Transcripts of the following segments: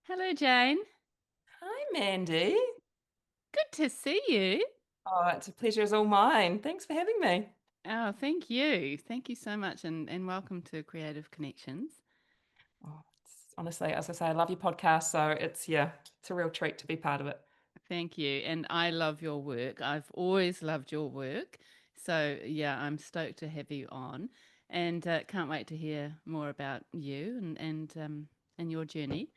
Hello, Jane. Hi, Mandy. Good to see you. Oh, it's a pleasure as all mine. Thanks for having me. Oh, thank you. Thank you so much and welcome to Creative Connections. Oh, honestly, as I say, I love your podcast, so it's a real treat to be part of it. Thank you. And I love your work. I've always loved your work. So, yeah, I'm stoked to have you on and can't wait to hear more about you and your journey.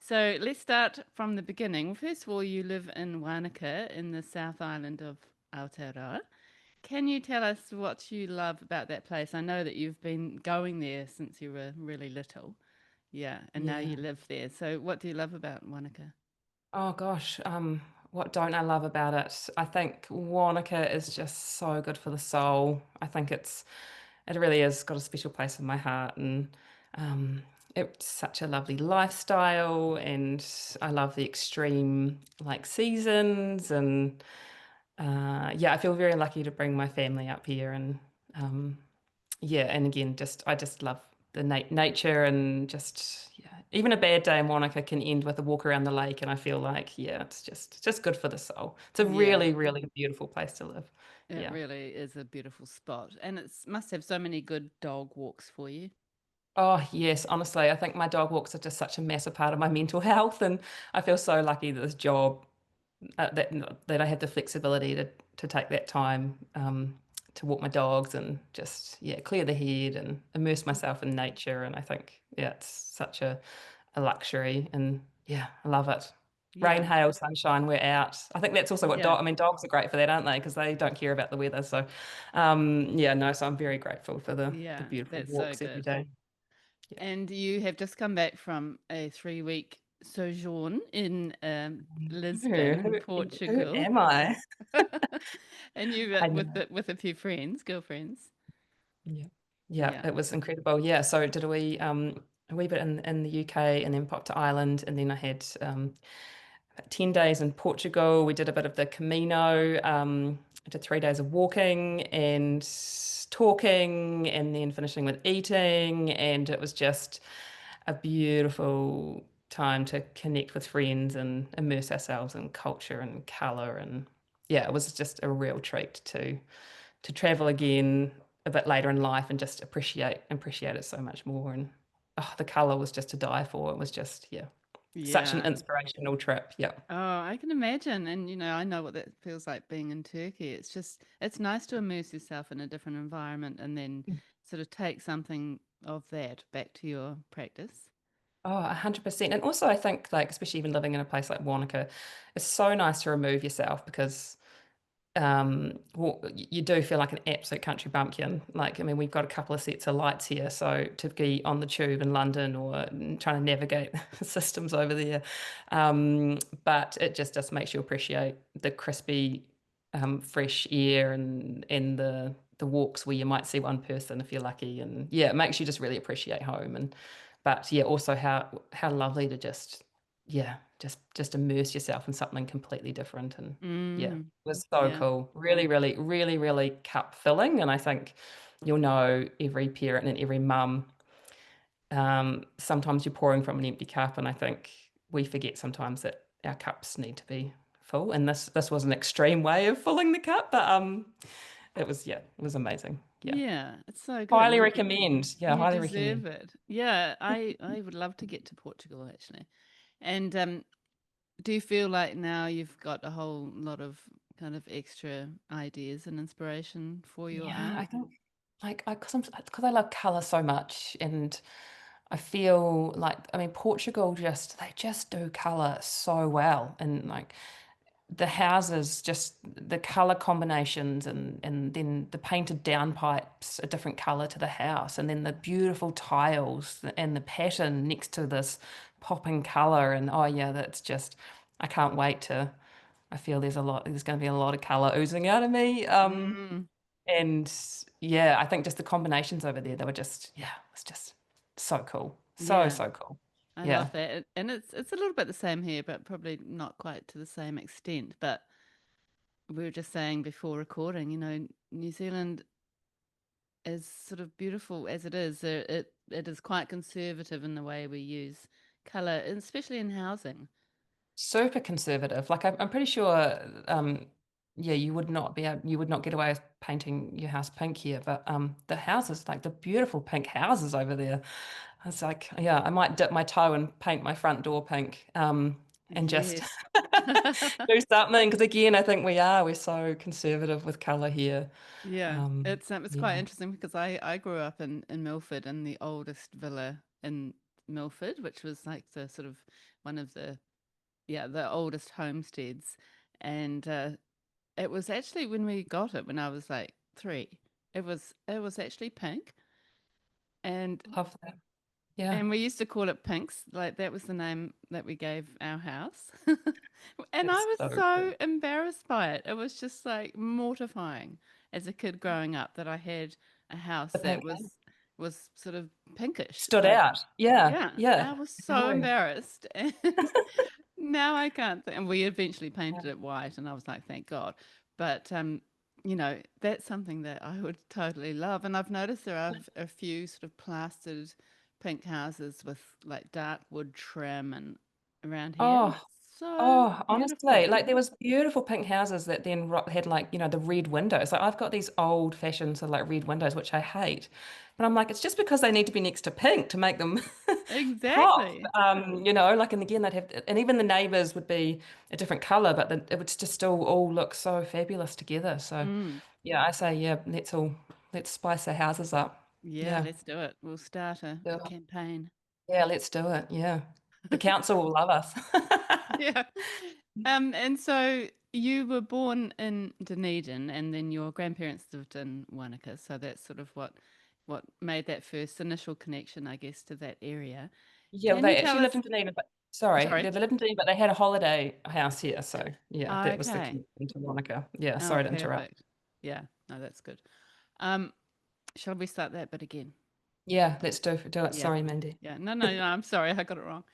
So, let's start from the beginning. First of all, you live in Wānaka in the South Island of Aotearoa. Can you tell us what you love about that place? I know that you've been going there since you were really little. Yeah, and now you Yeah. live there. So what do you love about Wanaka? Oh gosh, what don't I love about it? I think Wānaka is just so good for the soul. It really is got a special place in my heart, and um, it's such a lovely lifestyle, and I love the extreme like seasons, and yeah, I feel very lucky to bring my family up here, and um, yeah, and again, just I just love the nature and just yeah. Even a bad day in Monaco can end with a walk around the lake, and I feel like yeah, it's just good for the soul. It's a Yeah, really beautiful place to live. it Yeah. really is a beautiful spot. And it must have so many good dog walks for you. Oh yes, honestly, I think my dog walks are just such a massive part of my mental health, and I feel so lucky that this job that I have the flexibility to take that time to walk my dogs and just yeah clear the head and immerse myself in nature. And I think yeah, it's such a luxury, and yeah, I love it. Rain, Yeah, hail, sunshine, we're out. I think that's also what yeah, I mean, dogs are great for that, aren't they? Because they don't care about the weather. So, yeah, no. So I'm very grateful for the yeah, beautiful that's so walks every good. day. Yeah. And you have just come back from a 3 week sojourn in Who, Lisbon, who, who Portugal. am I? And you I with know. with a few friends, girlfriends. Yeah. Yeah, Yeah. it was incredible. Yeah, so did a wee bit in the UK and then popped to Ireland, and then I had 10 days in Portugal. We did a bit of the Camino, I did 3 days of walking and talking and then finishing with eating, and it was just a beautiful time to connect with friends and immerse ourselves in culture and color. And yeah, it was just a real treat to travel again a bit later in life and just appreciate it so much more. And oh, the color was just to die for. It was just yeah, such an Yeah. inspirational trip. Yeah. Oh, I can imagine. And, I know what that feels like being in Turkey. It's nice to immerse yourself in a different environment and then sort of take something of that back to your practice. Oh, 100%. And also I think like especially even living in a place like Wanaka, it's so nice to remove yourself because well, you do feel like an absolute country bumpkin. Like, I mean, we've got a couple of sets of lights here, so to be on the tube in London or trying to navigate systems over there, but it just makes you appreciate the crispy, fresh air and the walks where you might see one person if you're lucky, and yeah, it makes you just really appreciate home. And but yeah, also how lovely to just yeah just immerse yourself in something completely different. And yeah, Mm, was so yeah. cool. Really cup filling. And I think you'll know every parent and every mum, sometimes you're pouring from an empty cup. And I think we forget sometimes that our cups need to be full. And this was an extreme way of filling the cup, but it was yeah, it was amazing. Yeah. Yeah, it's so good. Highly And recommend. Yeah, you highly deserve recommend. it. Yeah, I would love to get to Portugal actually. And do you feel like now you've got a whole lot of kind of extra ideas and inspiration for your Yeah, art? I think like because I love color so much, and I feel like I mean Portugal just they just do color so well, and like the houses just the color combinations, and then the painted downpipes a different color to the house, and then the beautiful tiles and the pattern next to this popping color. And oh yeah, that's just I can't wait to I feel there's going to be a lot of color oozing out of me. Mm, And yeah, I think just the combinations over there, they were just, yeah, it's just so cool. yeah. So cool. I love Yeah. that. And it's a little bit the same here, but probably not quite to the same extent. But we were just saying before recording, New Zealand as sort of beautiful as it is, it is quite conservative in the way we use color, especially in housing. Super conservative. Like I'm pretty sure, yeah, you would not get away with painting your house pink here. But the houses, like the beautiful pink houses over there, I was like, yeah, I might dip my toe and paint my front door pink, and just Yes. do something. Because again, I think we're so conservative with color here. Yeah, it's quite Yeah. interesting because I grew up in Milford in the oldest villa in Milford, which was like the sort of one of the the oldest homesteads, and it was actually when we got it when I was like 3. It was actually pink, and Love that. Yeah, and we used to call it Pinks, like that was the name that we gave our house. And I it's was so so cool. embarrassed by it. It was just like mortifying as a kid growing up that I had a house The that pink was sort of pinkish. stood Like, out. Yeah, yeah, I yeah. was so No. embarrassed. And now I can't think. And we eventually painted it white, and I was like, thank God. But that's something that I would totally love. And I've noticed there are a few sort of plastered pink houses with like dark wood trim and around here. And Oh, it's so oh, honestly, beautiful. like there was beautiful pink houses that then had like, the red windows. Like I've got these old fashioned sort of like red windows, which I hate. But I'm like, it's just because they need to be next to pink to make them pop. Exactly. Like, and again, they'd have, and even the neighbors would be a different color, but it would just still all look so fabulous together. So Mm. yeah, I say, yeah, let's spice our houses up. Yeah, Yeah. let's do it. We'll start a Yeah, campaign. yeah, let's do it. Yeah. The council will love us. Yeah. And so you were born in Dunedin and then your grandparents lived in Wānaka, so that's sort of what made that first initial connection, I guess, to that area. Yeah, well, Can you they tell actually lived us? in Dunedin, but sorry, Sorry. they lived in Dunedin, but they had a holiday house here. So yeah, that was the Okay. connection to Wānaka. Yeah, Oh, sorry to interrupt. perfect. Yeah, no, that's good. Um, shall we start that bit again? Yeah, let's do it. Yeah. Sorry, Mandy. Yeah. No, no, no, I'm sorry, I got it wrong.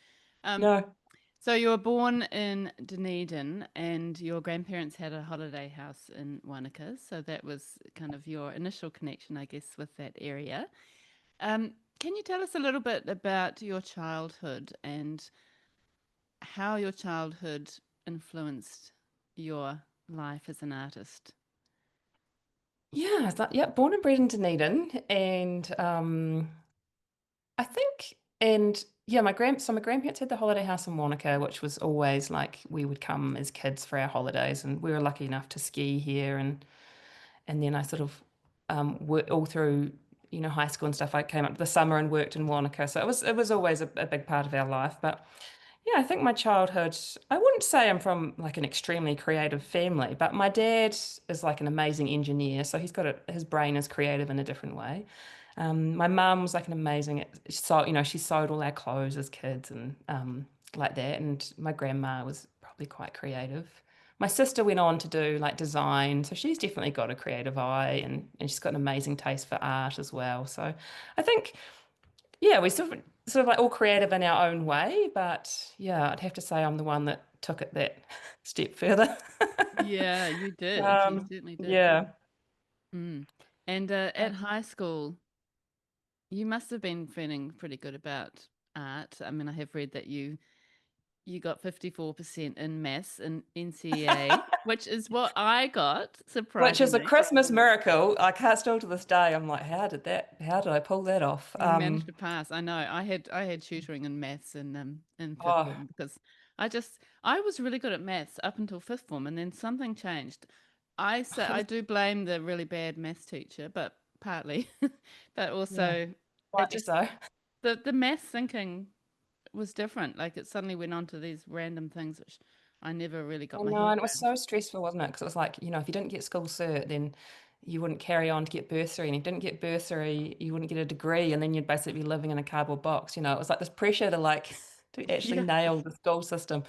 Um, No. So you were born in Dunedin and your grandparents had a holiday house in Wānaka. So that was kind of your initial connection, I guess, with that area. Can you tell us a little bit about your childhood and how your childhood influenced your life as an artist? Yeah, born and bred in Dunedin, and I think, and yeah, my grandparents had the holiday house in Wānaka, which was always like we would come as kids for our holidays, and we were lucky enough to ski here, and then I sort of worked all through high school and stuff. I came up to the summer and worked in Wānaka, so it was always a big part of our life. But yeah, I think my childhood, I wouldn't say I'm from like an extremely creative family, but my dad is like an amazing engineer, so his brain is creative in a different way. My mum was like an amazing, so she sewed all our clothes as kids and like that, and my grandma was probably quite creative. My sister went on to do like design, so she's definitely got a creative eye and she's got an amazing taste for art as well. So I think, yeah, we sort of like all creative in our own way, but yeah, I'd have to say I'm the one that took it that step further. Yeah, you did. You Um, certainly did. yeah. Mm. And at high school, you must have been feeling pretty good about art. I mean, I have read that you got 54% in maths in NCEA, which is what I got, Which is a surprisingly. Christmas miracle. I can't still to this day. I'm like, how did I pull that off? You managed to pass. I know. I had tutoring in maths in fifth Oh, form because I was really good at maths up until fifth form and then something changed. I say it I was, do blame the really bad maths teacher, but partly, but yeah, also it rightly just so. the maths thinking was different. Like it suddenly went on to these random things which I never really got I my know, head and it was around. so stressful, wasn't it? Because it was like, if you didn't get school cert, then you wouldn't carry on to get bursary. And if you didn't get bursary, you wouldn't get a degree. And then you'd basically be living in a cardboard box. It was like this pressure to like to actually Yeah. nail the school system.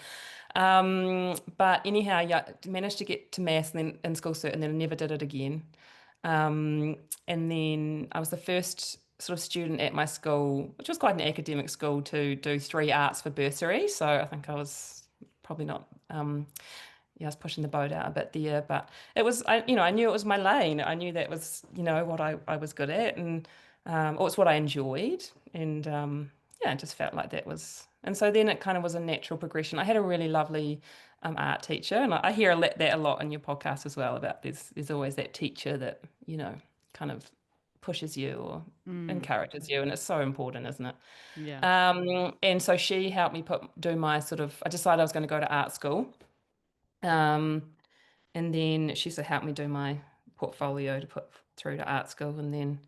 But anyhow, yeah, managed to get to maths and then in school cert, and then I never did it again. Um, and then I was the first sort of student at my school, which was quite an academic school, to do 3 arts for bursary. So I think I was probably not, yeah, I was pushing the boat out a bit there, but I knew it was my lane. I knew that was, what I was good at, and or it's what I enjoyed, and yeah, I just felt like that was And so then it kind of was a natural progression. I had a really lovely art teacher, and I hear that a lot in your podcast as well about there's always that teacher that, kind of pushes you or Mm, encourages you, and it's so important, isn't it? yeah. And so she helped me do my I decided I was going to go to art school. Um, and then she sort of helped me do my portfolio to put through to art school, and then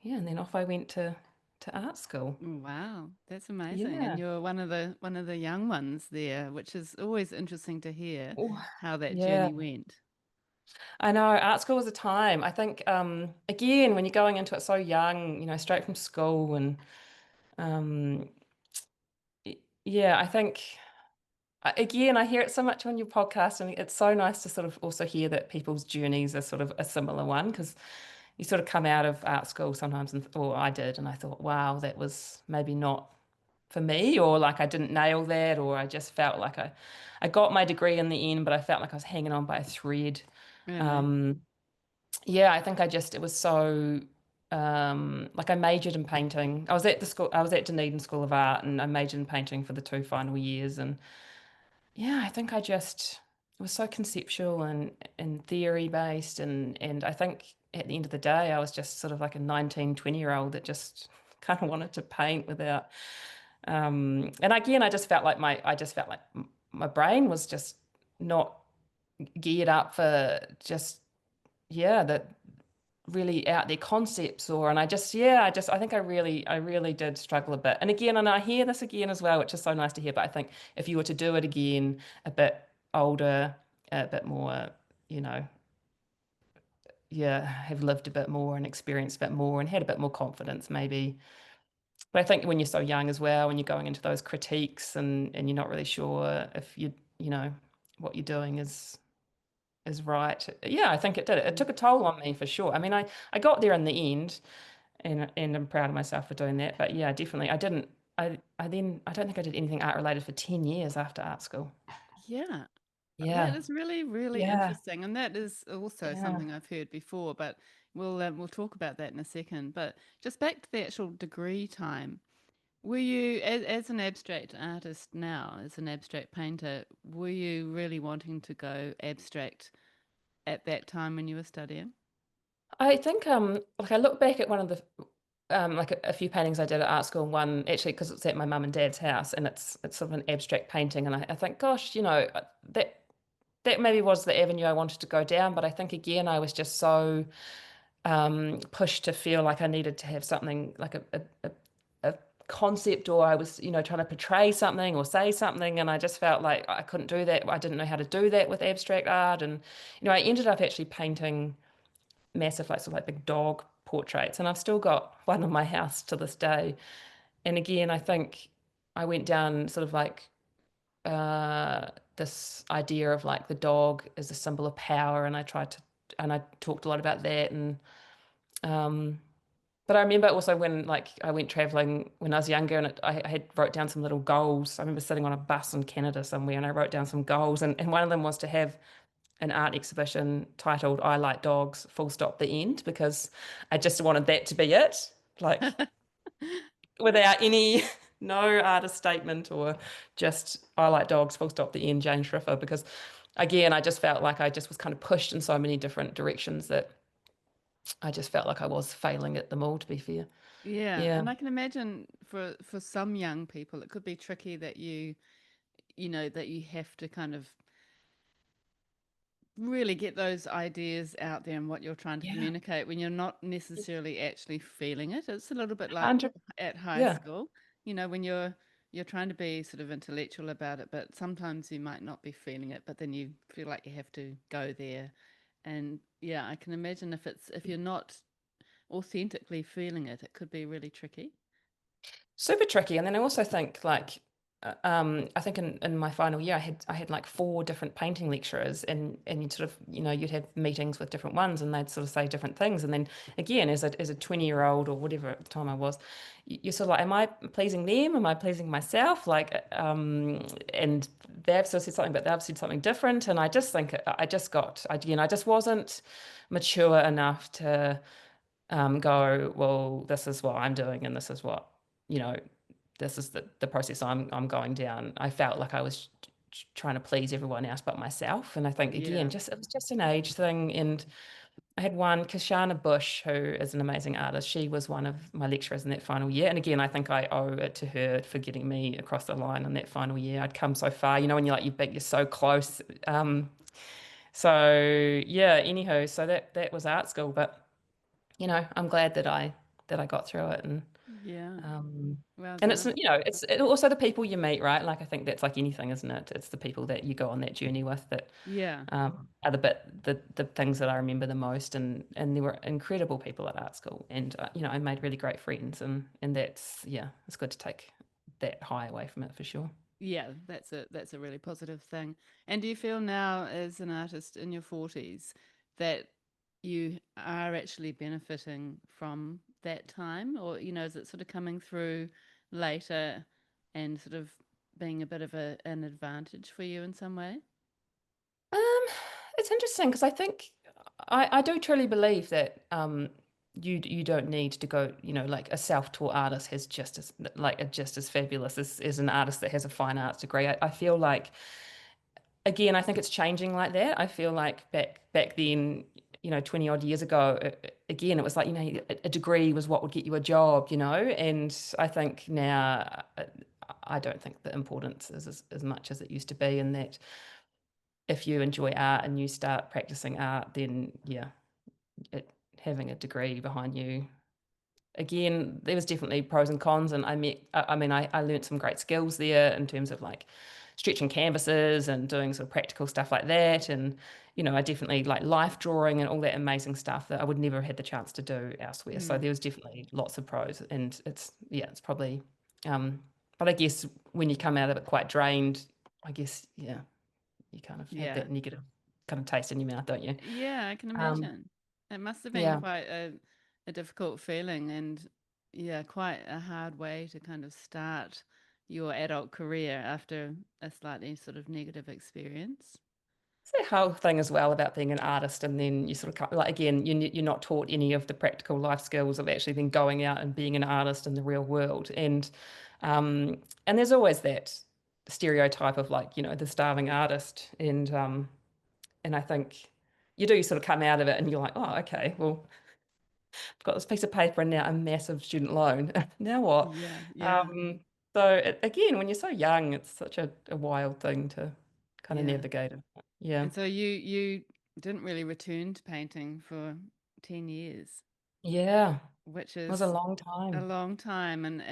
yeah, and then off I went to art school. Wow, that's amazing. And Yeah. you're one of the young ones there, which is always interesting to hear Oh, how that yeah. journey went. I know art school was a time. I think again when you're going into it so young, straight from school and um yeah, I think again I hear it so much on your podcast and it's so nice to sort of also hear that people's journeys are sort of a similar one because you sort of come out of art school sometimes and or I did and I thought, wow, that was maybe not for me or like I didn't nail that or I just felt like I got my degree in the end, but I felt like I was hanging on by a thread. Really? Um, yeah, I think it was so like I majored in painting. I was at Dunedin School of Art and I majored in painting for the two final years and yeah, I think it was so conceptual and theory based and I think at the end of the day I was just sort of like a 19, 20-year-old that just kind of wanted to paint without and again I just felt like my brain was just not geared up for just yeah, that really out there concepts or and I think I really did struggle a bit. And again, and I hear this again as well, which is so nice to hear, but I think if you were to do it again a bit older, a bit more, you know, yeah, have lived a bit more and experienced a bit more and had a bit more confidence maybe. But I think when you're so young as well, when you're going into those critiques and you're not really sure if you know, what you're doing is right. Yeah, I think it did. It Mm. took a toll on me for sure. I mean, I got there in the end, and I'm proud of myself for doing that. But yeah, definitely, I didn't. I don't think I did anything art related for 10 years after art school. Yeah. That Yeah, is really, really yeah, interesting, and that is also yeah. something I've heard before. But we'll talk about that in a second. But just back to the actual degree time. Were you, as an abstract artist now, as an abstract painter, were you really wanting to go abstract at that time when you were studying? I think like I look back at one of the like a few paintings I did at art school. One actually because it's at my mum and dad's house, and it's sort of an abstract painting, and I think, gosh, that maybe was the avenue I wanted to go down. But I think again, I was just so pushed to feel like I needed to have something like a concept or I was, trying to portray something or say something. And I just felt like I couldn't do that. I didn't know how to do that with abstract art. And, I ended up actually painting massive, like sort of like big dog portraits. And I've still got one in my house to this day. And again, I think I went down sort of like this idea of like the dog as a symbol of power. And I talked a lot about that. Um, but I remember also when like I went traveling when I was younger and I had wrote down some little goals. I remember sitting on a bus in Canada somewhere and I wrote down some goals and one of them was to have an art exhibition titled I Like Dogs, full stop, the end, because I just wanted that to be it. Like without any no artist statement or just I like dogs, full stop, the end, Jane Shriffer, because again, I just felt like I just was kind of pushed in so many different directions that I just felt like I was failing at them all, to be fair. Yeah, Yeah. and I can imagine for some young people, it could be tricky that that you have to kind of really get those ideas out there and what you're trying to Yeah. communicate when you're not necessarily actually feeling it. It's a little bit like 100. at high Yeah. school, when you're trying to be sort of intellectual about it, but sometimes you might not be feeling it, but then you feel like you have to go there. And yeah, I can imagine if you're not authentically feeling it, it could be really tricky. Super tricky. And then I also think like I think in my final year I had like four different painting lecturers and you'd sort of you'd have meetings with different ones and they'd sort of say different things and then again as a 20-year-old or whatever at the time I was you're sort of like am I pleasing them, am I pleasing myself, like and they've sort of said something but they've said something different and I just think I just got again I just wasn't mature enough to go, well, this is what I'm doing and this is what, you know, this is the process I'm going down. I felt like I was trying to please everyone else but myself. And I think again, Yeah. just it was just an age thing. And I had one, Kashana Bush, who is an amazing artist. She was one of my lecturers in that final year. And again, I think I owe it to her for getting me across the line in that final year. I'd come so far, when you're like you're so close. So yeah, anywho, so that was art school, but I'm glad that I got through it. Yeah. Um, Well and it's done. also the people you meet, right? Like I think that's like anything, isn't it? It's the people that you go on that journey with that Yeah. are the things that I remember the most. And there were incredible people at art school, and I made really great friends, and that's yeah, it's good to take that high away from it for sure. Yeah, that's a really positive thing. And do you feel now as an artist in your 40s that you are actually benefiting from that time, or is it sort of coming through later and sort of being a bit of an advantage for you in some way? Um, it's interesting because I think I do truly believe that you don't need to go, like a self-taught artist has just as fabulous as an artist that has a fine arts degree. I feel like again, I think it's changing like that. I feel like back then, 20 odd years ago, again, it was like, a degree was what would get you a job, and I think now I don't think the importance is as much as it used to be, and that if you enjoy art and you start practicing art, then yeah, it, having a degree behind you. Again, there was definitely pros and cons, and I learned some great skills there in terms of like stretching canvases and doing sort of practical stuff like that, and I definitely like life drawing and all that amazing stuff that I would never have had the chance to do elsewhere. So Mm, there was definitely lots of pros, and it's probably, um, but I guess when you come out of it quite drained, I guess yeah, you kind of have yeah. that negative kind of taste in your mouth, don't you? Yeah, I can Um, imagine. It must have been yeah. quite a difficult feeling and yeah, quite a hard way to kind of start your adult career after a slightly sort of negative experience. It's the whole thing as well about being an artist, and then you sort of like again, you're not taught any of the practical life skills of actually then going out and being an artist in the real world, and there's always that stereotype of like the starving artist, and I think you do sort of come out of it, and you're like, oh, okay, well, I've got this piece of paper and now a massive student loan. Now what? Yeah, yeah, Um, so again, when you're so young, it's such a wild thing to kind of yeah. navigate it. Yeah. And so you didn't really return to painting for 10 years, Yeah, it which was a is long a time. long time and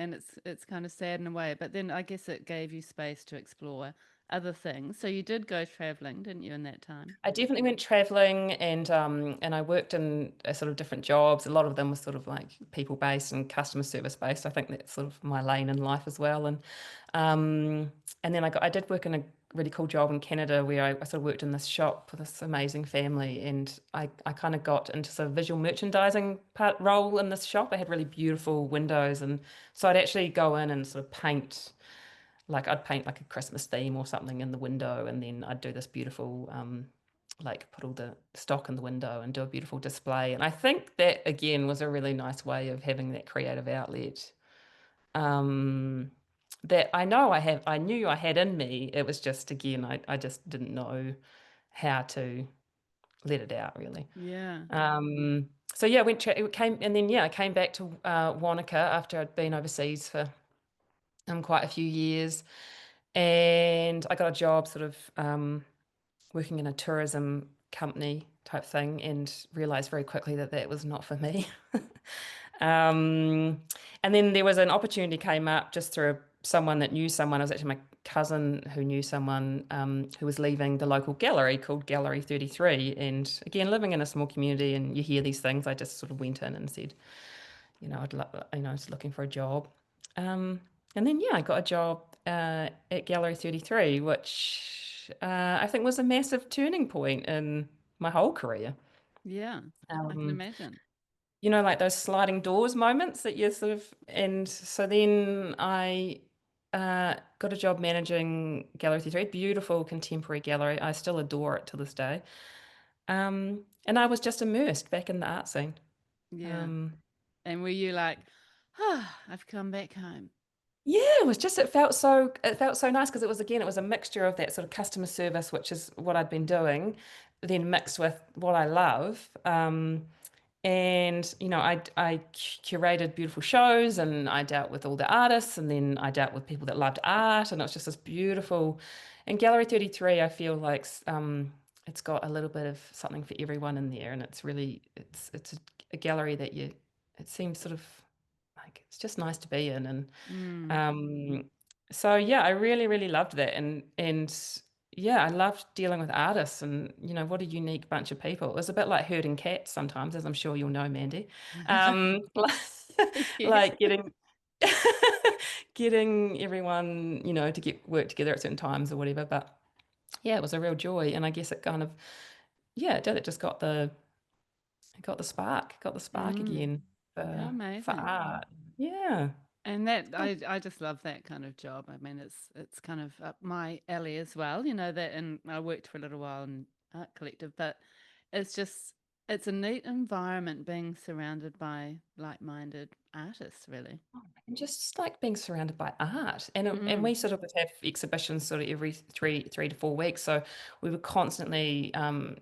it's kind of sad in a way, but then I guess it gave you space to explore other things. So you did go traveling, didn't you, in that time? I definitely went traveling, and I worked in sort of different jobs. A lot of them were sort of like people based and customer service based. I think that's sort of my lane in life as well. And then I did work in a really cool job in Canada where I sort of worked in this shop for this amazing family, and I kind of got into sort of visual merchandising part role in this shop. I had really beautiful windows, and so I'd actually go in and sort of paint. Like I'd paint like a Christmas theme or something in the window, and then I'd do this beautiful, like put all the stock in the window and do a beautiful display. And I think that again was a really nice way of having that creative outlet. Um, that I knew I had in me. It was just again, I just didn't know how to let it out really. Yeah. So yeah, it came, and then yeah, I came back to Wānaka after I'd been overseas for quite a few years, and I got a job sort of working in a tourism company type thing, and realized very quickly that that was not for me. um, and then there was an opportunity came up just through someone that knew someone. It was actually my cousin who knew someone who was leaving the local gallery called Gallery 33. And again, living in a small community and you hear these things, I just sort of went in and said, I was looking for a job. Um, and then, yeah, I got a job at Gallery 33, which I think was a massive turning point in my whole career. Yeah. I can Um, imagine. like those sliding doors moments that you sort of, and so then I got a job managing Gallery 33, beautiful contemporary gallery. I still adore it to this day. And I was just immersed back in the art scene. Yeah. Um, And were you like, ah, I've come back home? Yeah, it felt so nice because it was again, it was a mixture of that sort of customer service, which is what I'd been doing, then mixed with what I love. And I curated beautiful shows, and I dealt with all the artists, and then I dealt with people that loved art, and it was just this beautiful. And Gallery 33, I feel like it's got a little bit of something for everyone in there, and it's a gallery that it seems sort of like it's just nice to be in, and Mm. um, so yeah, I really, really loved that. And yeah, I loved dealing with artists and what a unique bunch of people. It was a bit like herding cats sometimes, as I'm sure you'll know, Mandy. Like, Yes. like getting everyone, to get work together at certain times or whatever. But yeah, it was a real joy. And I guess it kind of, yeah, it did. It got the spark Mm. again How for amazing. art. Yeah. And that I just love that kind of job. I mean, it's kind of up my alley as well. You know that, and I worked for a little while in art collective, but it's just it's a neat environment being surrounded by like-minded artists, really. And just like being surrounded by art. And Mm. we sort of would have exhibitions sort of every three to 4 weeks. So we were constantly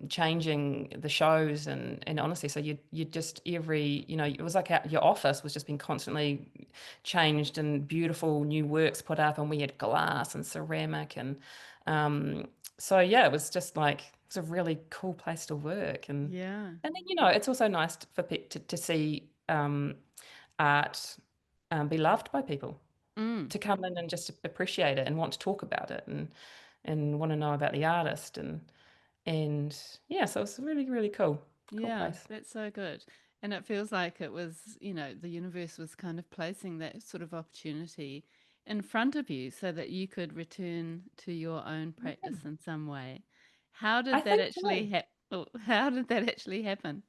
changing the shows and honestly, so you just it was like your office was just being constantly changed and beautiful new works put up, and we had glass and ceramic um so yeah, it was just like it was a really cool place to work. Yeah. And then it's also nice for to see art be loved by people, Mm. to come in and just appreciate it and want to talk about it and want to know about the artist and yeah, so it's really, really cool Yeah, place. that's so good. And it feels like it was, the universe was kind of placing that sort of opportunity in front of you so that you could return to your own Yeah, practice in some way. How I did that think actually so. how did that actually happen?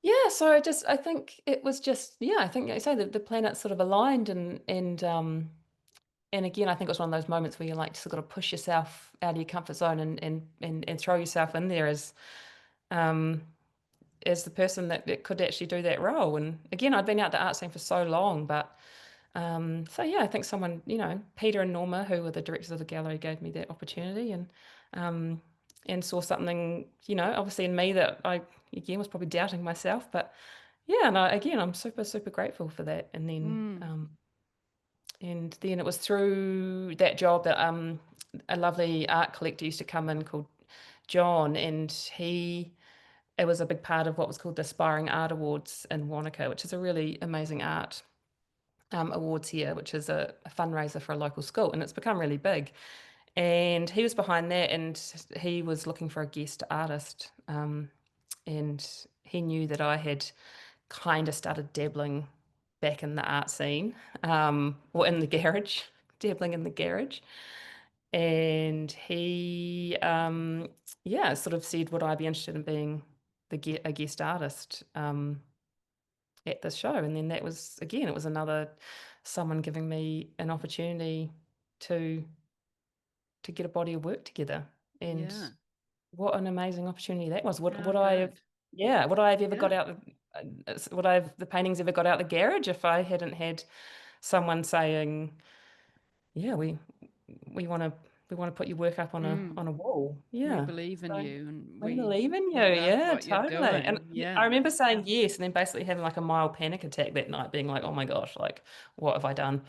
Yeah, so I think it was just yeah, I think like I say the planets sort of aligned and again I think it was one of those moments where you like just got to push yourself out of your comfort zone and throw yourself in there um as the person that could actually do that role. And again, I'd been out the art scene for so long, but so yeah, I think someone, Peter and Norma, who were the directors of the gallery, gave me that opportunity um, and saw something, obviously in me that I again was probably doubting myself, but yeah, and again, I'm super super grateful for that. Mm. And then it was through that job that a lovely art collector used to come in called John, and it was a big part of what was called the Aspiring Art Awards in Wānaka, which is a really amazing art awards here, which is a fundraiser for a local school, and it's become really big. And he was behind that, and he was looking for a guest artist, and he knew that I had kind of started dabbling back in the art scene, or in the garage, dabbling in the garage. And he, yeah, sort of said, would I be interested in being a guest artist at this show? And then that was, again, it was another someone giving me an opportunity to to get a body of work together. And Yeah. what an amazing opportunity that was. How good. Would I have ever got Yeah. out, would I have the paintings ever got out the garage if I hadn't had someone saying, yeah, we want to we want to put your work up Mm. on a wall. We Yeah. believe in So you and we we believe in you. we love Yeah, what you're totally. And doing. Yeah. I remember saying yes and then basically having like a mild panic attack that night, being like, oh my gosh, like what have I done?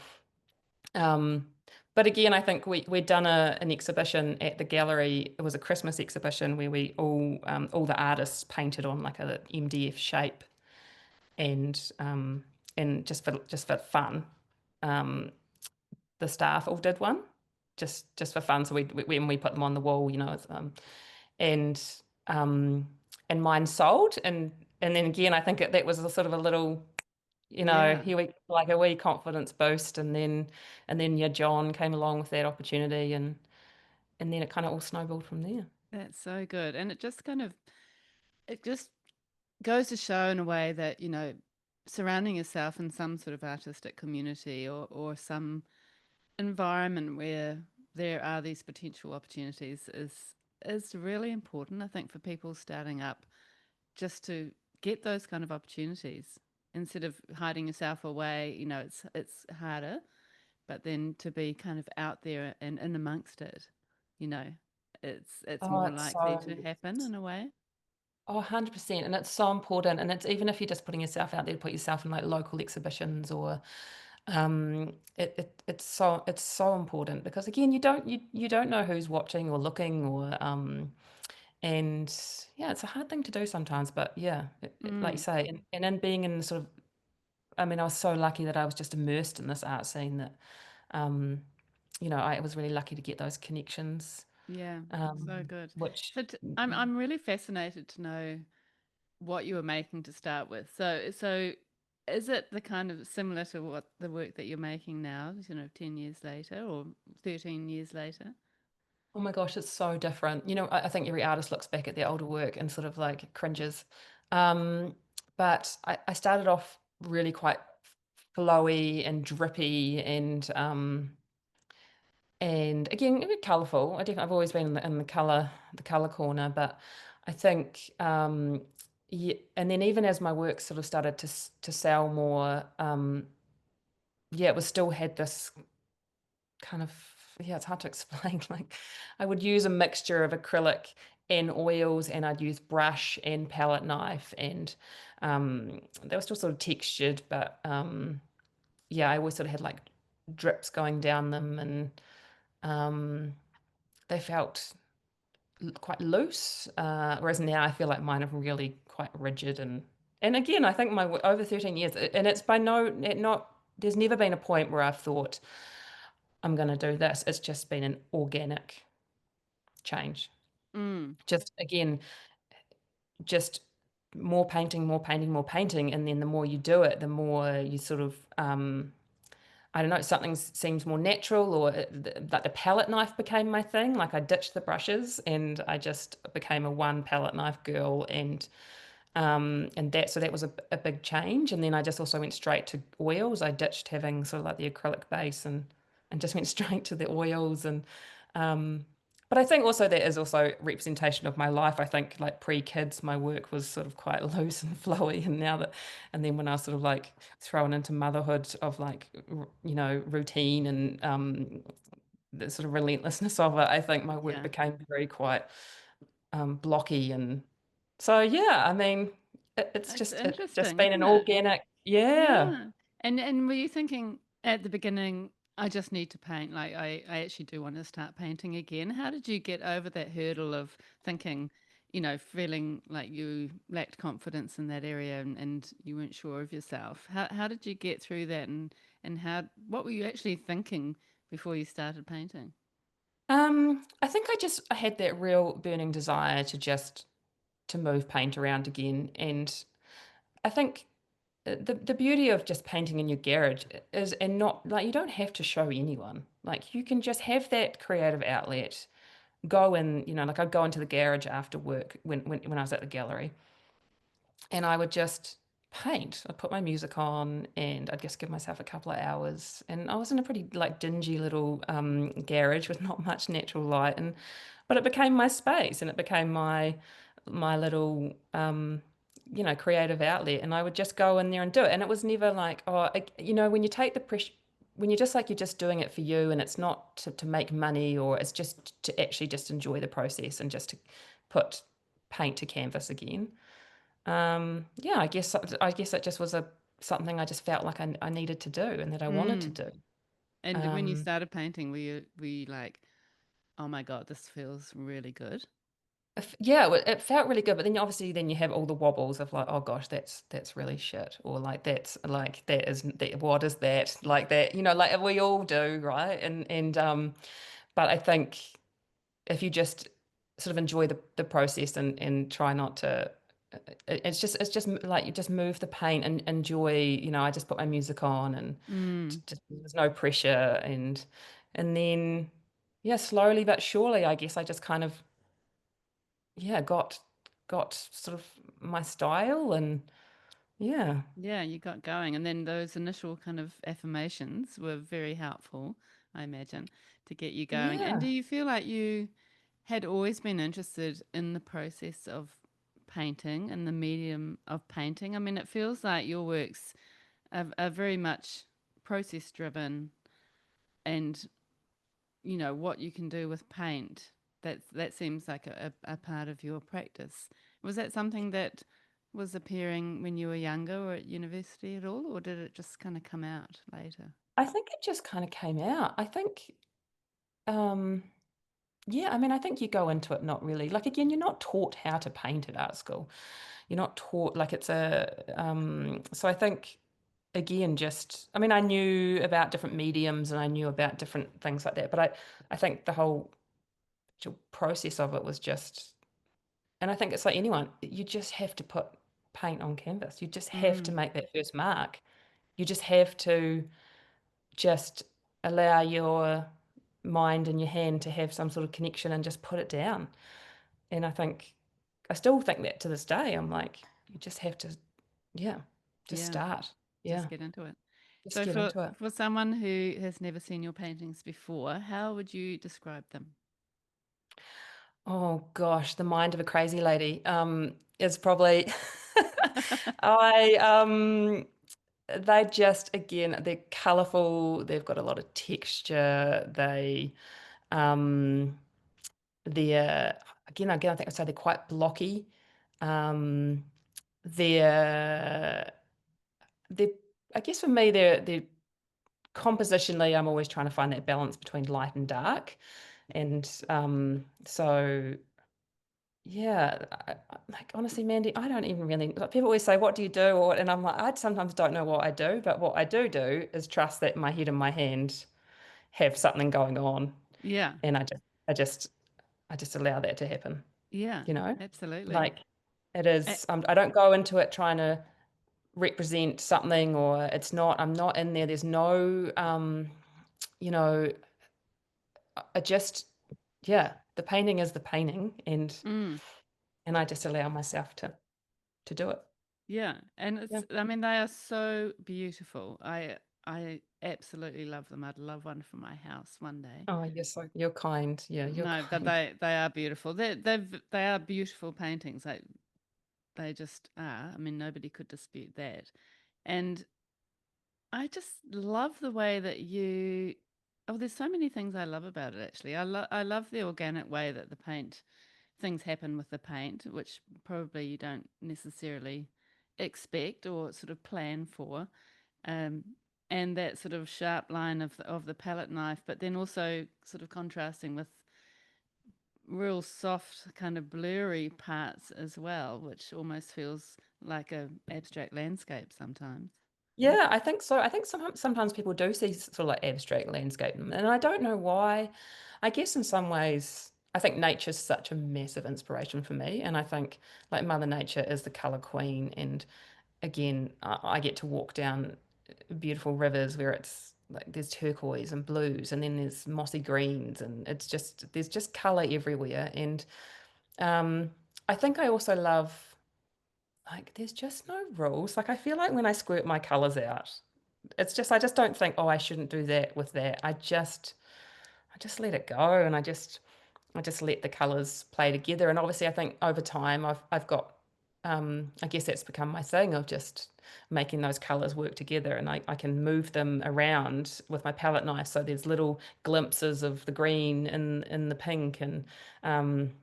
Um, but again, I think we'd done an exhibition at the gallery. It was a Christmas exhibition where we all the artists painted on like a MDF shape and just for fun. Um, the staff all did one just for fun. So when we put them on the wall, and um, and mine sold, and then again, I think that was a sort of a little, Yeah. here we like a wee confidence boost, and then yeah, John came along with that opportunity, and then it kind of all snowballed from there. That's so good. And it just goes to show in a way that, surrounding yourself in some sort of artistic community or some environment where there are these potential opportunities is really important, I think, for people starting up just to get those kind of opportunities instead of hiding yourself away, it's harder. But then to be kind of out there and in amongst it, you know, it's Oh, more it's likely to so, happen in a way. oh, 100%. And it's so important. And it's even if you're just putting yourself out there to put yourself in like local exhibitions or it's so important because again you don't know who's watching or looking or and yeah, it's a hard thing to do sometimes, but yeah, like you Mm, say, and in being in sort of, I mean, I was so lucky that I was just immersed in this art scene that, um, I was really lucky to get those connections, yeah, so good. which, So I'm really fascinated to know what you were making to start with. So is it the kind of similar to what the work that you're making now, 10 years later or 13 years later? oh my gosh, it's so different. I think every artist looks back at their older work and sort of like cringes. Um, but I started off really quite flowy and drippy and again a bit colourful. I've always been in the colour corner, but I think yeah, and then even as my work sort of started to sell more, yeah, it was still had this kind of, yeah, it's hard to explain. Like I would use a mixture of acrylic and oils, and I'd use brush and palette knife, and they were still sort of textured, but yeah, I always sort of had like drips going down them, and um, they felt quite loose. Whereas now I feel like mine are really quite rigid, and again, I think my over 13 years, and it's by no, it not. There's never been a point where I've thought I'm going to do this. It's just been an organic change. Mm, Just again, just more painting, more painting, more painting, and then the more you do it, the more you sort of I don't know, something seems more natural, or like the palette knife became my thing. Like I ditched the brushes and I just became a one palette knife girl, and that was a big change. And then I just also went straight to oils. I ditched having sort of like the acrylic base and just went straight to the oils. Um, but I think also that is also representation of my life. I think like pre-kids, my work was sort of quite loose and flowy, and then when I was sort of like thrown into motherhood of like routine and the sort of relentlessness of it, I think my work yeah. became very quite blocky. And so yeah, I mean, It's it's just interesting, been an isn't it? organic, yeah. Yeah. And were you thinking at the beginning, I just need to paint, like I actually do want to start painting again. How did you get over that hurdle of thinking, feeling like you lacked confidence in that area and you weren't sure of yourself? How did you get through that and what were you actually thinking before you started painting? I think I had that real burning desire to move paint around again, and I think the beauty of just painting in your garage is, and not like you don't have to show anyone. Like you can just have that creative outlet. Go in, like I'd go into the garage after work when I was at the gallery, and I would just paint. I'd put my music on and I'd just give myself a couple of hours. And I was in a pretty like dingy little garage with not much natural light, and but it became my space and it became my little creative outlet. And I would just go in there and do it. And it was never like, when you take the pressure. When you're just doing it for you and it's not to make money, or it's just to actually just enjoy the process and just to put paint to canvas again. Yeah, I guess it just was a something I just felt like I needed to do and that I wanted to Mm. do. And when you Um, started painting, were you like, oh my God, this feels really good? yeah, it felt really good, but then obviously then you have all the wobbles of like, oh gosh, that's really shit, or like that's like what is that like that, like we all do, right? And but I think if you just sort of enjoy the process and try not to it's just like you just move the paint and enjoy, I just put my music on and Mm. there's no pressure, and then yeah, slowly but surely I guess I just kind of yeah got sort of my style, and yeah. Yeah, you got going. And then those initial kind of affirmations were very helpful, I imagine, to get you going. And do Yeah. you feel like you had always been interested in the process of painting and the medium of painting? I mean, it feels like your works are very much process driven and, what you can do with paint. That seems like a part of your practice. Was that something that was appearing when you were younger or at university at all, or did it just kind of come out later? I think it just kind of came out. I think, um, yeah, I mean, I think you go into it not really, like, again, you're not taught how to paint at art school. You're not taught, like, so I think, again, just, I mean, I knew about different mediums and I knew about different things like that, but I think the whole process of it was just, and I think it's like anyone, you just have to put paint on canvas. You just have to Mm, make that first mark. You just have to just allow your mind and your hand to have some sort of connection and just put it down. And I still think that to this day. I'm like, you just have to, yeah, just yeah, start. just Yeah, get into it. just So get for into it. for someone who has never seen your paintings before, how would you describe them? Oh gosh, the mind of a crazy lady is probably I they just, again, they're colourful, they've got a lot of texture, um they're again I think I'd say they're quite blocky. Um they're they're I guess for me they're compositionally I'm always trying to find that balance between light and dark. And so yeah, like honestly, Mandy, I don't even really. Like, people always say, "What do you do?" And I'm like, I sometimes don't know what I do, but what I do is trust that my head and my hand have something going on, Yeah, and I just, I just allow that to happen. yeah, You know, absolutely. like it A- is. I don't go into it trying to represent something, or it's not. I'm not in there. There's no, you know, I just, yeah. The painting is the painting, mm. and I just allow myself to do it. Yeah, and Yeah. I mean, they are so beautiful. I absolutely love them. I'd love one for my house one day. Oh, you're kind. Yeah, you're No, but kind. they are beautiful. They are beautiful paintings. Like they just are. I mean, nobody could dispute that. And I just love the way that you. Oh, there's so many things I love about it. Actually, I love the organic way that the paint things happen with the paint, which probably you don't necessarily expect or sort of plan for. Um, and that sort of sharp line of the palette knife, but then also sort of contrasting with real soft, kind of blurry parts as well, which almost feels like a abstract landscape sometimes. Yeah, I think so. I think sometimes people do see sort of like abstract landscape, and I don't know why. I guess in some ways, I think nature's such a massive inspiration for me, and I think like Mother Nature is the color queen. And again, I get to walk down beautiful rivers where it's like there's turquoise and blues, and then there's mossy greens, and it's just there's just color everywhere. And um, I think I also love. Like, there's just no rules. Like, I feel like when I squirt my colors out, it's just, I just don't think, oh, I shouldn't do that with that. I just let it go, and I just let the colors play together. And obviously, I think over time, I've got, I guess that's become my thing of just making those colors work together, and I can move them around with my palette knife. So there's little glimpses of the green in the pink, um,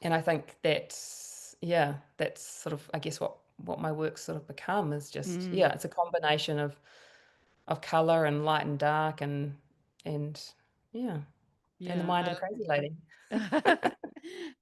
and I think that's, yeah, that's sort of, I guess, what my work's sort of become is just, Mm, yeah, it's a combination of color and light and dark, and yeah, and the mind of a yeah, crazy lady.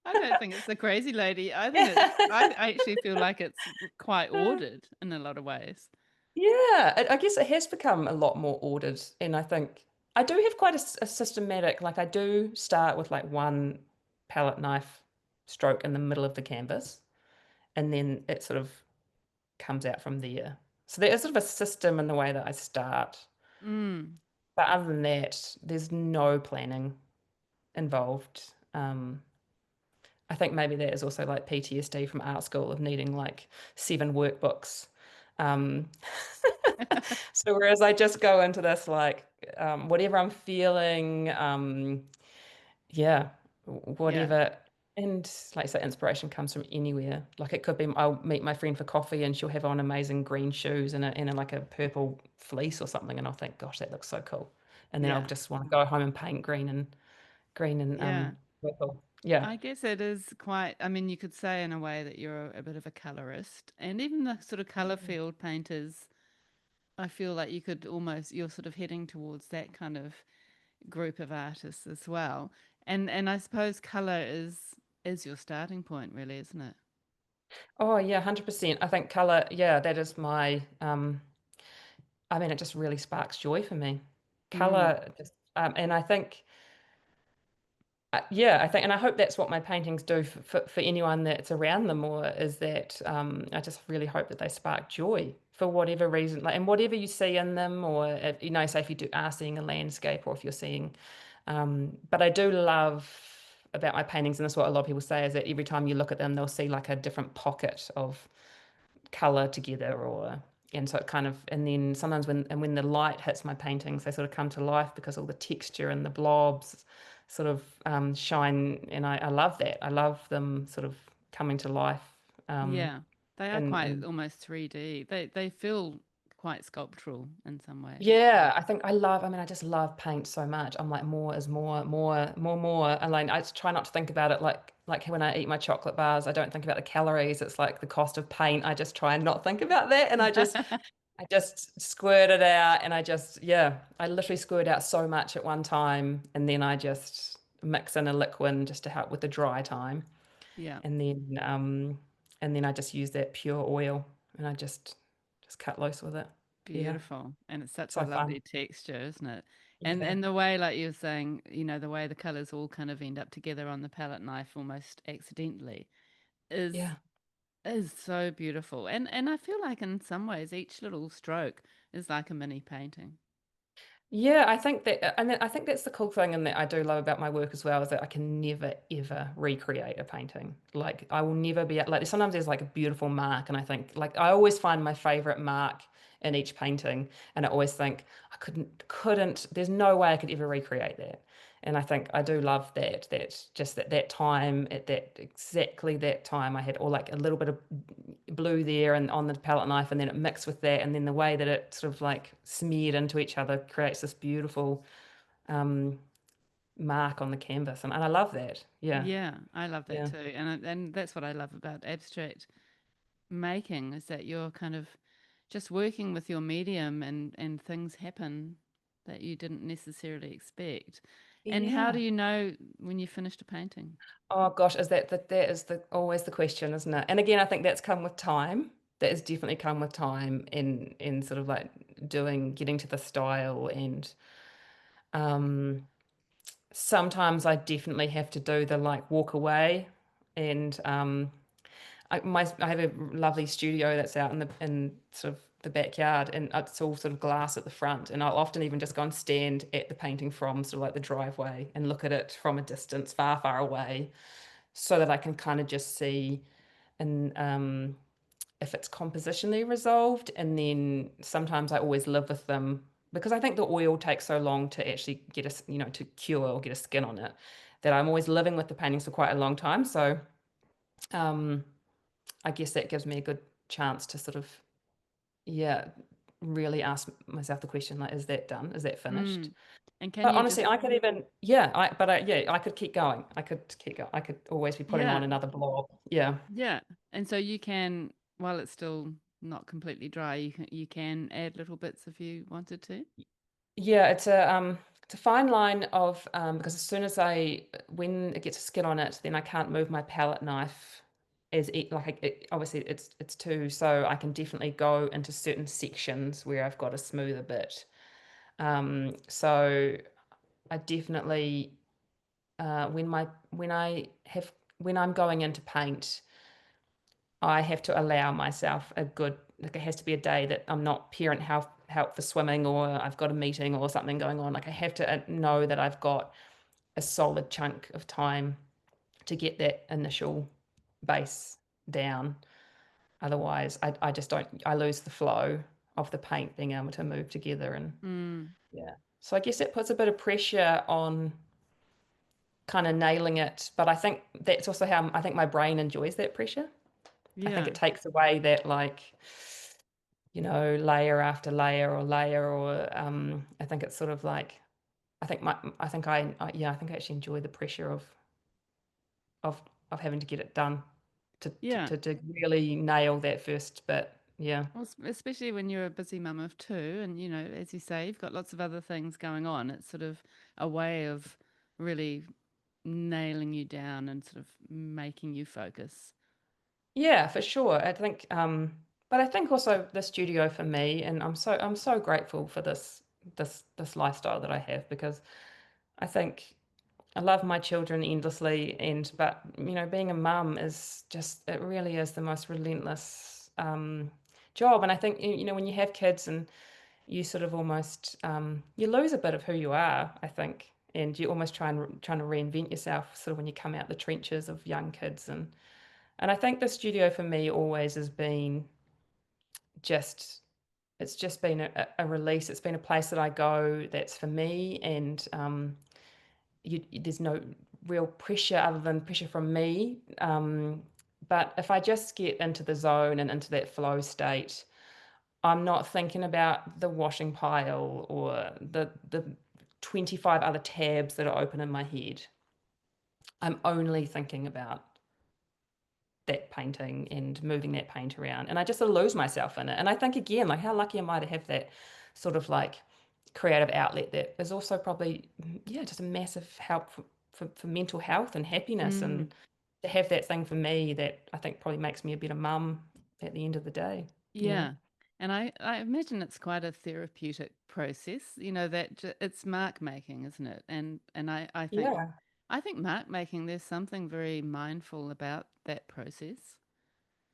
I don't think it's the crazy lady. I think it's. I actually feel like it's quite ordered in a lot of ways. Yeah, I guess it has become a lot more ordered, and I think I do have quite a systematic, like I do start with like one palette knife stroke in the middle of the canvas, and then it sort of comes out from there. So there is sort of a system in the way that I start. Mm. But other than that, there's no planning involved. I think maybe that is also like PTSD from art school of needing like 7 workbooks. Um, so whereas I just go into this like whatever I'm feeling, yeah, Yeah. whatever. And like I say, inspiration comes from anywhere. Like it could be I'll meet my friend for coffee and she'll have on amazing green shoes and like a purple fleece or something, and I'll think, gosh, that looks so cool. And then I'll Yeah. just want to go home and paint green and Yeah. purple. Yeah. I guess it is quite, I mean, you could say in a way that you're a bit of a colorist. And even the sort of color field painters, I feel like you could almost, you're sort of heading towards that kind of group of artists as well. And I suppose color is your starting point, really, isn't it? Oh yeah, 100%. I think color, yeah, that is my I mean, it just really sparks joy for me. Mm. Color just and I think yeah, I think, and I hope that's what my paintings do for anyone that's around them, or is that I just really hope that they spark joy for whatever reason, like, and whatever you see in them, or if, say if you are seeing a landscape, or if you're seeing, but I do love about my paintings, and that's what a lot of people say, is that every time you look at them, they'll see like a different pocket of color together, or and so it kind of, and then sometimes when the light hits my paintings, they sort of come to life because all the texture and the blobs sort of shine, and I love that. I love them sort of coming to life. um Yeah. They are quite and almost 3D. They feel quite sculptural in some ways. Yeah, I mean, I just love paint so much. I'm like, more is more, more. And like, I just try not to think about it like when I eat my chocolate bars, I don't think about the calories. It's like the cost of paint. I just try and not think about that. And I just squirt it out, and yeah, I literally squirt out so much at one time. And then I just mix in a liquid just to help with the dry time. Yeah. And then I just use that pure oil, and I just cut loose with it. Yeah, Beautiful. And it's such a so lovely fun. texture, isn't it? Yeah. And the way, like you were saying, the way the colors all kind of end up together on the palette knife almost accidentally is Yeah. is so beautiful. And I feel like in some ways each little stroke is like a mini painting. Yeah, I think that, and I think that's the cool thing, and that I do love about my work as well, is that I can never ever recreate a painting. Like I will never be like, sometimes there's like a beautiful mark, and I think, like, I always find my favorite mark in each painting, and I always think I couldn't. There's no way I could ever recreate that. And I think I do love that just that time, at that exactly that time, I had all like a little bit of blue there and on the palette knife, and then it mixed with that, and then the way that it sort of like smeared into each other creates this beautiful um mark on the canvas, and I love that. Yeah. Yeah, I love that Yeah. too. And that's what I love about abstract making is that you're kind of just working with your medium and things happen that you didn't necessarily expect. And how do Yeah. you know when you finished a painting? Oh gosh, is that is the always the question, isn't it? And again, I think that's come with time. That has definitely come with time, in sort of like getting to the style, and um sometimes I definitely have to do the like walk away, and I have a lovely studio that's out in sort of the backyard, and it's all sort of glass at the front. And I'll often even just go and stand at the painting from sort of like the driveway and look at it from a distance, far, far away, so that I can kind of just see, and if it's compositionally resolved. And then sometimes I always live with them, because I think the oil takes so long to actually get to cure or get a skin on it, that I'm always living with the paintings for quite a long time. So um, I guess that gives me a good chance to sort of, yeah, really ask myself the question, like, is that done? Is that finished? Mm. And can But you honestly, just, I could even, yeah, I could keep going. I could keep going. I could always be putting on yeah, another blob. Yeah. yeah. And so you can, while it's still not completely dry, you can add little bits if you wanted to. Yeah, it's a fine line of because as soon as when it gets a skin on it, then I can't move my palette knife obviously it's two, so I can definitely go into certain sections where I've got a smoother bit. So I definitely when I'm going into paint, I have to allow myself a good, like, it has to be a day that I'm not parent help for swimming, or I've got a meeting or something going on. Like, I have to know that I've got a solid chunk of time to get that initial base down. Otherwise, I just don't, I lose the flow of the paint being able to move together. And Mm. yeah. So I guess it puts a bit of pressure on kind of nailing it. But I think that's also how I think my brain enjoys that pressure. I think Yeah. it takes away that like, layer after layer or layer or I think it's sort of like I think I actually enjoy the pressure of of having to get it done Yeah. to really nail that first bit. Yeah. Well, especially when you're a busy mum of two, and as you say, you've got lots of other things going on. It's sort of a way of really nailing you down and sort of making you focus. Yeah, for sure. But I think also the studio for me, and I'm so grateful for this lifestyle that I have because I think I love my children endlessly, but being a mum is just it really is the most relentless job. And I think when you have kids and you sort of almost you lose a bit of who you are, I think, and you almost trying to reinvent yourself sort of when you come out the trenches of young kids and I think the studio for me always has been just it's just been a release. It's been a place that I go that's for me, and there's no real pressure other than pressure from me. But if I just get into the zone and into that flow state, I'm not thinking about the washing pile or the 25 other tabs that are open in my head. I'm only thinking about that painting and moving that paint around. And I just sort of lose myself in it. And I think again, like how lucky am I to have that sort of like creative outlet that is also probably, yeah, just a massive help for mental health and happiness Mm. and to have that thing for me that I think probably makes me a better mum at the end of the day. Yeah. Yeah. And I imagine it's quite a therapeutic process, it's mark making, isn't it? And Yeah. I think mark making, there's something very mindful about that process.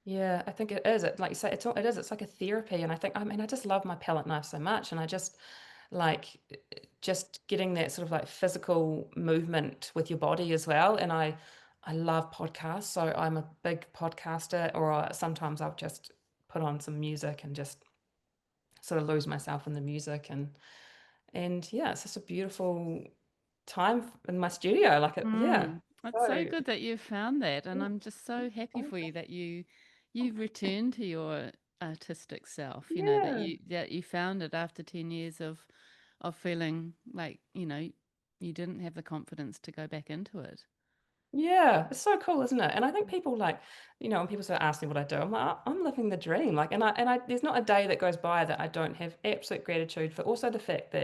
Yeah, I think it is. Like you say, it is. It's like a therapy, and I mean, I just love my palette knife so much, and I just like just getting that sort of like physical movement with your body as well. And I love podcasts, so I'm a big podcaster, or sometimes I'll just put on some music and just sort of lose myself in the music, and yeah, it's just a beautiful time in my studio. Like it, yeah. Mm. It's so So good that you've found that, and I'm just so happy for you that you've returned to your artistic self, that yeah. you found it after 10 years of feeling like, you didn't have the confidence to go back into it. Yeah, it's so cool, isn't it? And I think people like, when people sort of ask me what I do, I'm like, I'm living the dream. Like, there's not a day that goes by that I don't have absolute gratitude for also the fact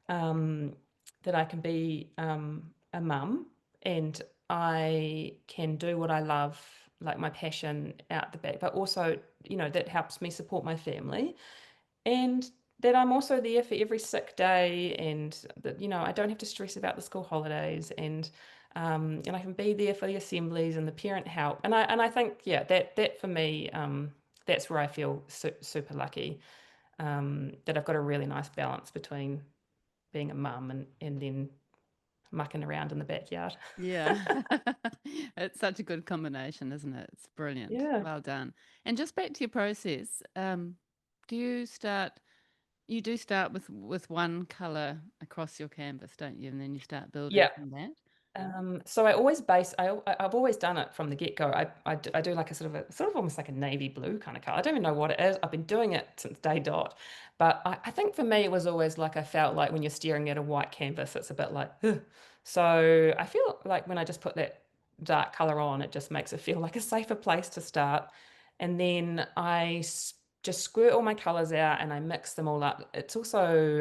um, that I can be a mum and I can do what I love, like my passion out the back, but also, that helps me support my family and that I'm also there for every sick day and that I don't have to stress about the school holidays and I can be there for the assemblies and the parent help and I think yeah that for me that's where I feel super lucky that I've got a really nice balance between being a mum and then mucking around in the backyard. Yeah. It's such a good combination, isn't it? It's brilliant. Yeah. Well done. And just back to your process, do you do start with one color across your canvas, don't you? And then you start building Yeah. from that. So I've always done it from the get-go. I do like a sort of almost like a navy blue kind of color. I don't even know what it is. I've been doing it since day dot. But I think for me it was always like I felt like when you're staring at a white canvas, it's a bit like, ugh. So I feel like when I just put that dark color on, it just makes it feel like a safer place to start. And then just squirt all my colors out and I mix them all up. It's also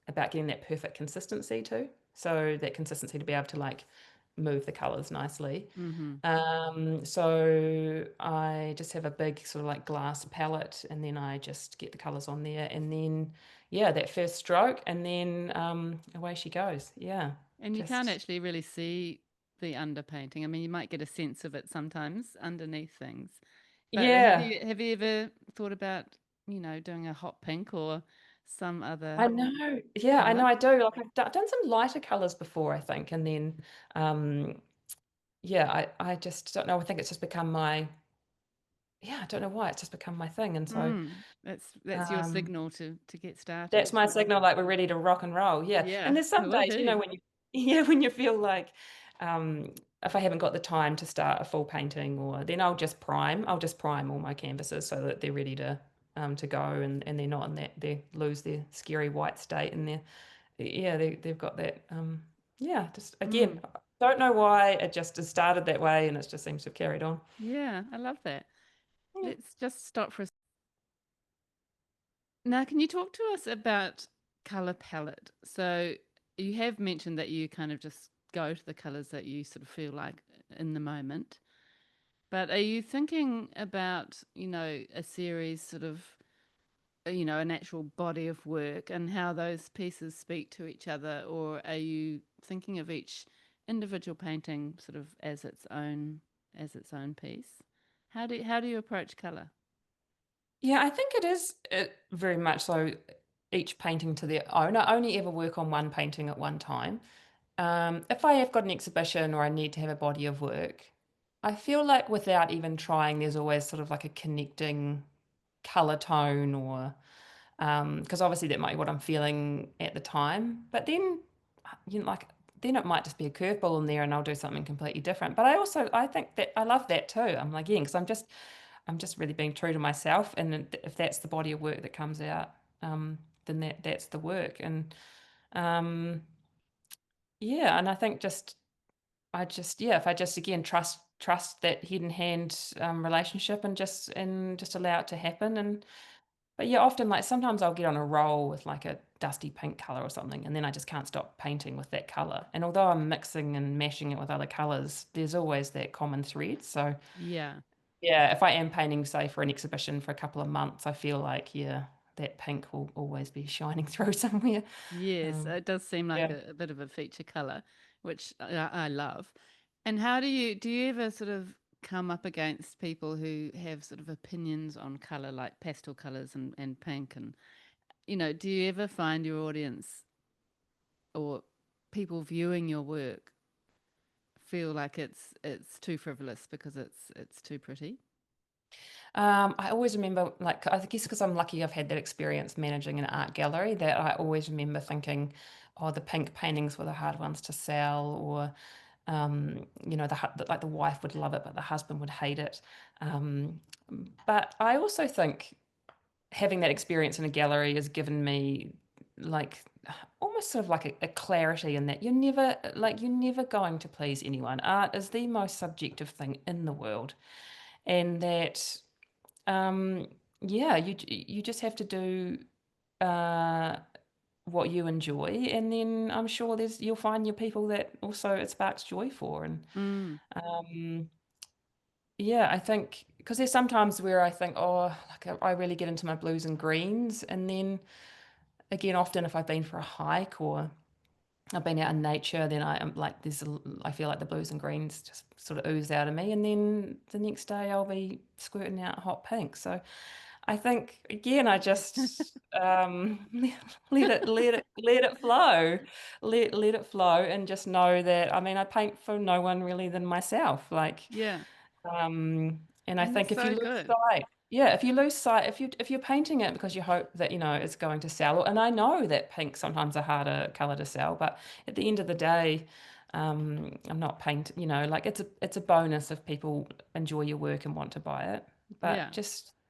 about getting that perfect consistency too. So that consistency to be able to like move the colors nicely. Mm-hmm. So I just have a big sort of like glass palette and then I just get the colors on there and then yeah, that first stroke and then away she goes. Yeah. And you can't Just actually really see the underpainting. I mean, you might get a sense of it sometimes underneath things. But yeah. have you ever thought about, doing a hot pink or some I other know. Yeah, I know color? I do. Like I've done some lighter colors before, I think, and then um yeah, I just don't know. I think it's just become my yeah, I don't know why it's just become my thing. And so Mm, that's your um signal to get that's started. my signal, like we're ready to rock and roll. Yeah. And Yeah, there's some days, woohoo. when yeah, when you feel like if I haven't got the time to start a full painting, or then I'll just prime all my canvases so that they're ready to go, and they're not in that they lose their scary white state, and they've got that yeah, just again, Mm, don't know why it just has started that way, and it just seems to have carried on. yeah, I love that. Yeah. Let's just stop for a now. Can you talk to us about color palette? So you have mentioned that you kind of just go to the colors that you sort of feel like in the moment. But are you thinking about, a series sort of, an actual body of work and how those pieces speak to each other, or are you thinking of each individual painting sort of as its own piece? How do you approach color? Yeah, I think it is very much so each painting to their own. I only ever work on one painting at one time. If I have got an exhibition or I need to have a body of work, I feel like without even trying, there's always sort of like a connecting color tone, or because obviously that might be what I'm feeling at the time. But then, like then it might just be a curveball in there, and I'll do something completely different. But I think that I love that too. I'm like, yeah, because I'm just really being true to myself, and if that's the body of work that comes out, then that's the work. And um, yeah, and I think if I just again trust that hidden hand relationship, and just allow it to happen. And but yeah, often like sometimes I'll get on a roll with like a dusty pink color or something, and then I just can't stop painting with that color. And although I'm mixing and mashing it with other colors, there's always that common thread. So Yeah. yeah, if I am painting, say, for an exhibition for a couple of months, I feel like, yeah, that pink will always be shining through somewhere. Yes, Um, it does seem like yeah. a bit of a feature color, which I love. And how do you ever sort of come up against people who have sort of opinions on color, like pastel colors and pink? And, do you ever find your audience or people viewing your work feel like it's too frivolous because it's too pretty? I always remember, like, I guess because I'm lucky I've had that experience managing an art gallery, that I always remember thinking, oh, the pink paintings were the hard ones to sell, or, like the wife would love it, but the husband would hate it. Um, but I also think having that experience in a gallery has given me like almost sort of like a clarity in that you're never going to please anyone. Art is the most subjective thing in the world, and that um yeah, you just have to do uh what you enjoy, and then I'm sure there's you'll find your people that also it sparks joy for. And Mm, um yeah, I think because there's sometimes where I think, oh, like I really get into my blues and greens, and then again, often if I've been for a hike or I've been out in nature, then I am like I feel like the blues and greens just sort of ooze out of me, and then the next day I'll be squirting out hot pink. So I think again, I just let it flow, let it flow, and just know that I mean I paint for no one really than myself. Like yeah, and I and that's think if you so lose good. sight, yeah, if you lose sight, if you're painting it because you hope that it's going to sell, and I know that pink's sometimes a harder color to sell, but at the end of the day, I'm not like it's a bonus if people enjoy your work and want to buy it, but Yeah,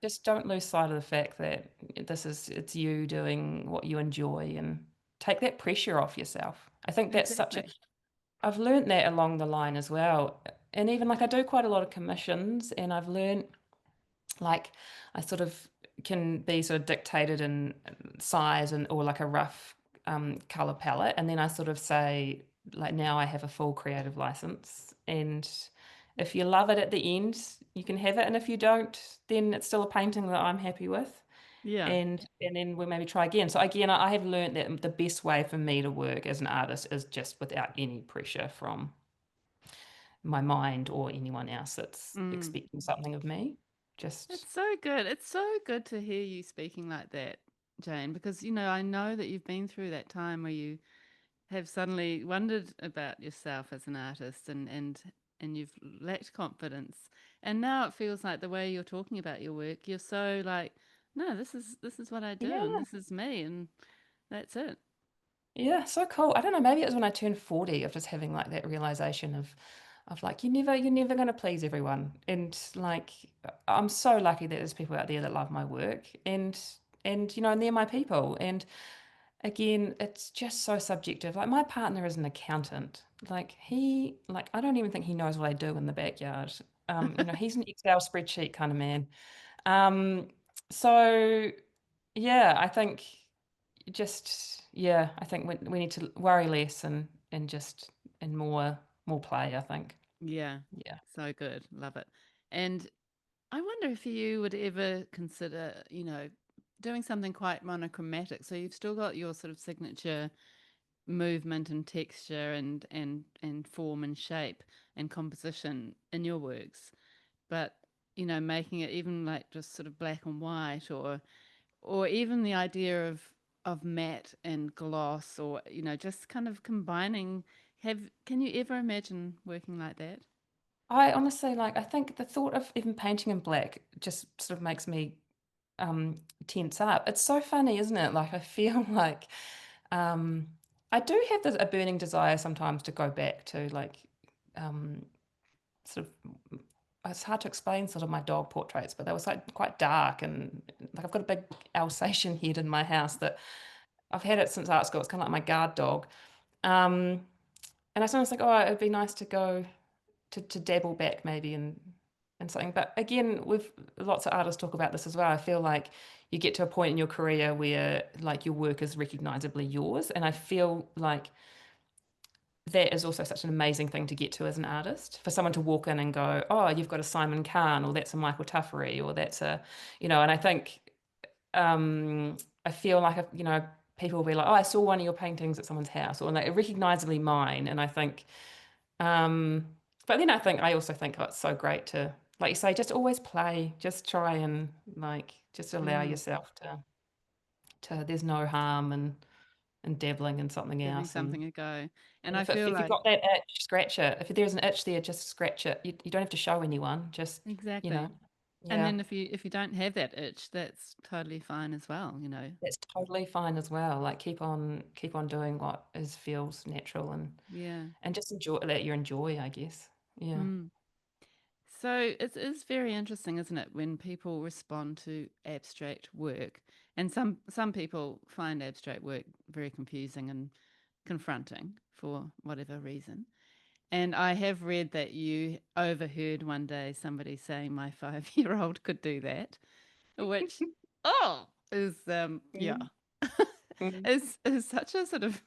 just don't lose sight of the fact that it's you doing what you enjoy, and take that pressure off yourself. I think that's such a exactly. I've learned that along the line as well. And even like I do quite a lot of commissions, and I've learned like I sort of can be sort of dictated in size and or like a rough color palette. And then I sort of say, like, now I have a full creative license. And if you love it at the end, you can have it. And if you don't, then it's still a painting that I'm happy with. Yeah, And then we'll maybe try again. So again, I have learned that the best way for me to work as an artist is just without any pressure from my mind or anyone else that's mm. expecting something of me. Just It's so good. It's so good to hear you speaking like that, Jane, because I know that you've been through that time where you have suddenly wondered about yourself as an artist and you've lacked confidence. And now it feels like the way you're talking about your work, you're so like, no, this is what I do and yeah, this is me and that's it. Yeah, so cool. I don't know, maybe it was when I turned 40 of just having like that realization of like you're never gonna please everyone. And like I'm so lucky that there's people out there that love my work and and they're my people. And again, it's just so subjective. Like my partner is an accountant. Like I don't even think he knows what I do in the backyard. He's an Excel spreadsheet kind of man. Um, so yeah, I think I think we need to worry less and just and more play, I think. Yeah, Yeah. so good. Love it. And I wonder if you would ever consider, doing something quite monochromatic. So you've still got your sort of signature movement and texture and form and shape and composition in your works, but making it even like just sort of black and white, or even the idea of matte and gloss, or just kind of combining. Have Can you ever imagine working like that? I honestly I think the thought of even painting in black just sort of makes me um tense up. It's so funny, isn't it? Like I feel like um I do have a burning desire sometimes to go back to um sort of it's hard to explain sort of my dog portraits, but they were like quite dark and like I've got a big Alsatian head in my house that I've had it since art school. It's kind of like my guard dog. Um, and I sometimes think, oh, it'd be nice to go to dabble back maybe and something. But again, with lots of artists talk about this as well. I feel like you get to a point in your career where like your work is recognizably yours, and I feel like that is also such an amazing thing to get to as an artist. For someone to walk in and go, oh, you've got a Simon Kahn, or that's a Michael Tuffery, or that's and I think um, I feel like people will be like, oh, I saw one of your paintings at someone's house, or like recognizably mine. And I think, um, but then I also think, oh, it's so great to, like you say, just always play, just try and like just allow Mm, yourself to there's no harm and dabbling in something giving else. something a go. And And I if feel you've like, got that itch, scratch it. If there's an itch there, just scratch it. You don't have to show anyone. Just, you know, exactly. And yeah. then if you don't have that itch, that's totally fine as well. That's totally fine as well. Like keep on doing what is feels natural Yeah. and just enjoy let you enjoy, I guess. Yeah. Mm. So it is very interesting, isn't it, when people respond to abstract work, and some people find abstract work very confusing and confronting for whatever reason. And I have read that you overheard one day somebody saying my 5-year-old could do that, which is yeah Mm, mm, is such a sort of,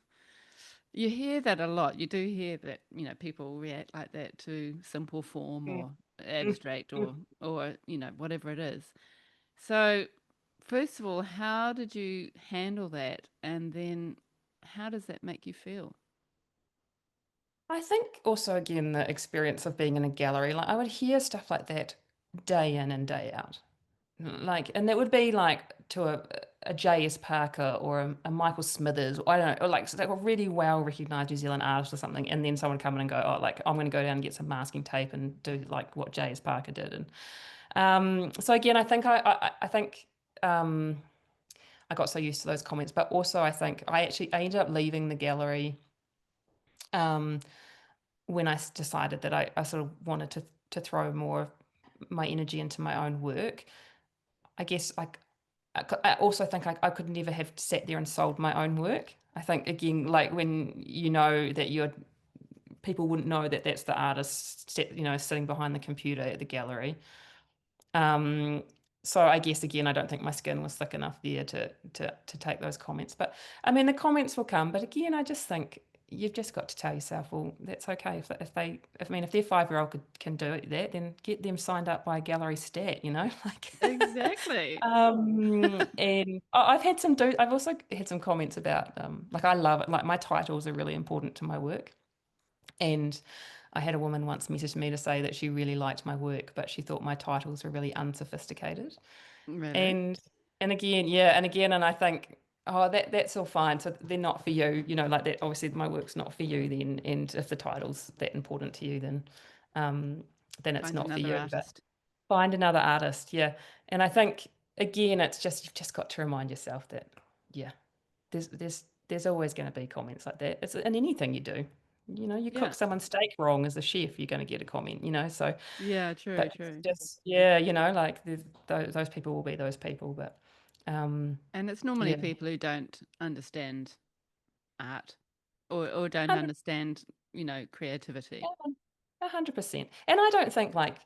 you hear that a lot. You do hear that, people react like that to simple form mm, or mm, abstract mm. or whatever it is. So, first of all, how did you handle that? And then how does that make you feel? I think also again the experience of being in a gallery, like I would hear stuff like that day in and day out. And that would be like to a J.S. Parker or a Michael Smithers, or I don't know, or like a really well recognized New Zealand artist or something, and then someone come in and go, oh, like I'm going to go down and get some masking tape and do like what J.S. Parker did, and so again, I think I think um, I got so used to those comments, but also I think I ended up leaving the gallery um, when decided that I sort of wanted to throw more of my energy into my own work. I guess I also think I could never have sat there and sold my own work. I think again, like when you know that you're people wouldn't know that that's the artist, sitting behind the computer at the gallery. Um, so I guess again, I don't think my skin was thick enough there to take those comments. But I mean, the comments will come. But again, I just think you've just got to tell yourself, well, that's okay. If their 5-year-old can do that, then get them signed up by a gallery stat. Like. Exactly. And I've also had some comments about like I love it. Like my titles are really important to my work. And I had a woman once message me to say that she really liked my work, but she thought my titles were really unsophisticated. Really? And and again, yeah, and I think, oh, that's all fine. So they're not for you, like that. Obviously, my work's not for you then. And if the title's that important to you, um, then it's Find not for another you. But artist. find another artist, yeah. And I think again, it's just you've just got to remind yourself that, yeah, there's there's always going to be comments like that. It's in anything you do. You know, you cook Yeah. someone's steak wrong as a chef, you're going to get a comment, you know. So, Yeah, true, but it's true. just, yeah, you know, like those people will be those people. But And it's normally yeah, people who don't understand art or don't 100, understand, creativity. 100%. And I don't think like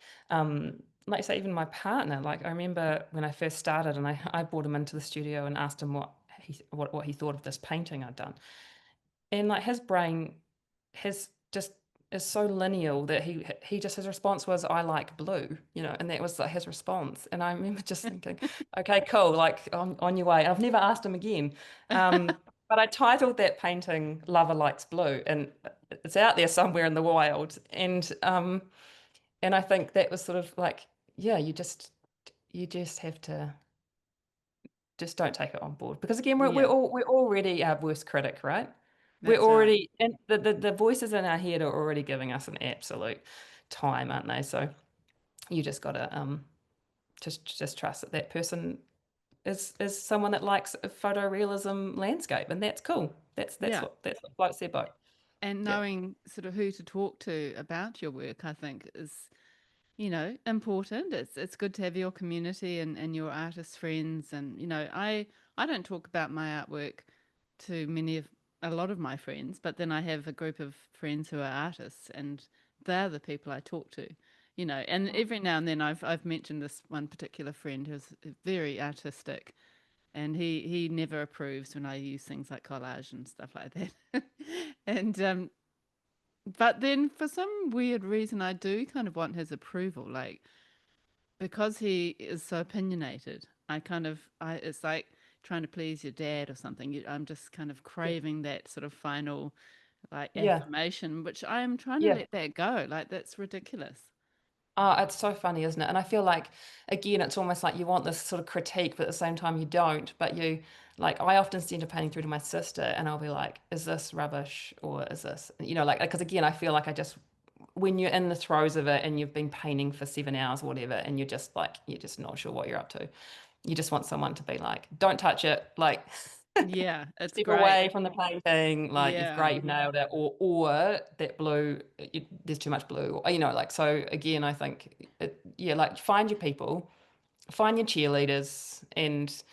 say even my partner, like I remember when I first started and I brought him into the studio and asked him what he thought of this painting I'd done. And like his brain has just is so lineal that he just his response was I like blue, you know, and that was like his response. And I remember just thinking, okay, cool, like on your way. And I've never asked him again. But I titled that painting Lover Likes Blue, and it's out there somewhere in the wild. And I think that was sort of like, yeah, you just have to just don't take it on board because again Yeah, we're already our worst critic, right? We're that's right. already and the voices in our head are already giving us an absolute time, aren't they? So you just gotta just trust that that person is someone that likes a photorealism landscape, and that's cool. Yeah. That's what floats their boat. And Yeah. knowing sort of who to talk to about your work, I think is, important. It's good to have your community and your artist friends. And, I don't talk about my artwork to a lot of my friends, but then I have a group of friends who are artists and they're the people I talk to. And every now and then I've mentioned this one particular friend who's very artistic and he never approves when I use things like collage and stuff like that. And but then for some weird reason I do kind of want his approval, like because he is so opinionated. I it's like trying to please your dad or something. I'm just kind of craving that sort of final like Yeah. affirmation, which I am trying to Yeah. let that go. Like that's ridiculous. It's so funny, isn't it? And I feel like, again, it's almost like you want this sort of critique, but at the same time you don't. But you, like, I often send a painting through to my sister, and I'll be like, "Is this rubbish or is this?" You know, like, because again, I feel like when you're in the throes of it and you've been painting for 7 hours or whatever, and you're just like, you're just not sure what you're up to. You just want someone to be like, "Don't touch it," like. Yeah, it's Step great. away from the painting, like you've Yeah. great, you've nailed it, or that blue, there's too much blue, or, you know, like so. Again, I think, yeah, like find your people, find your cheerleaders, and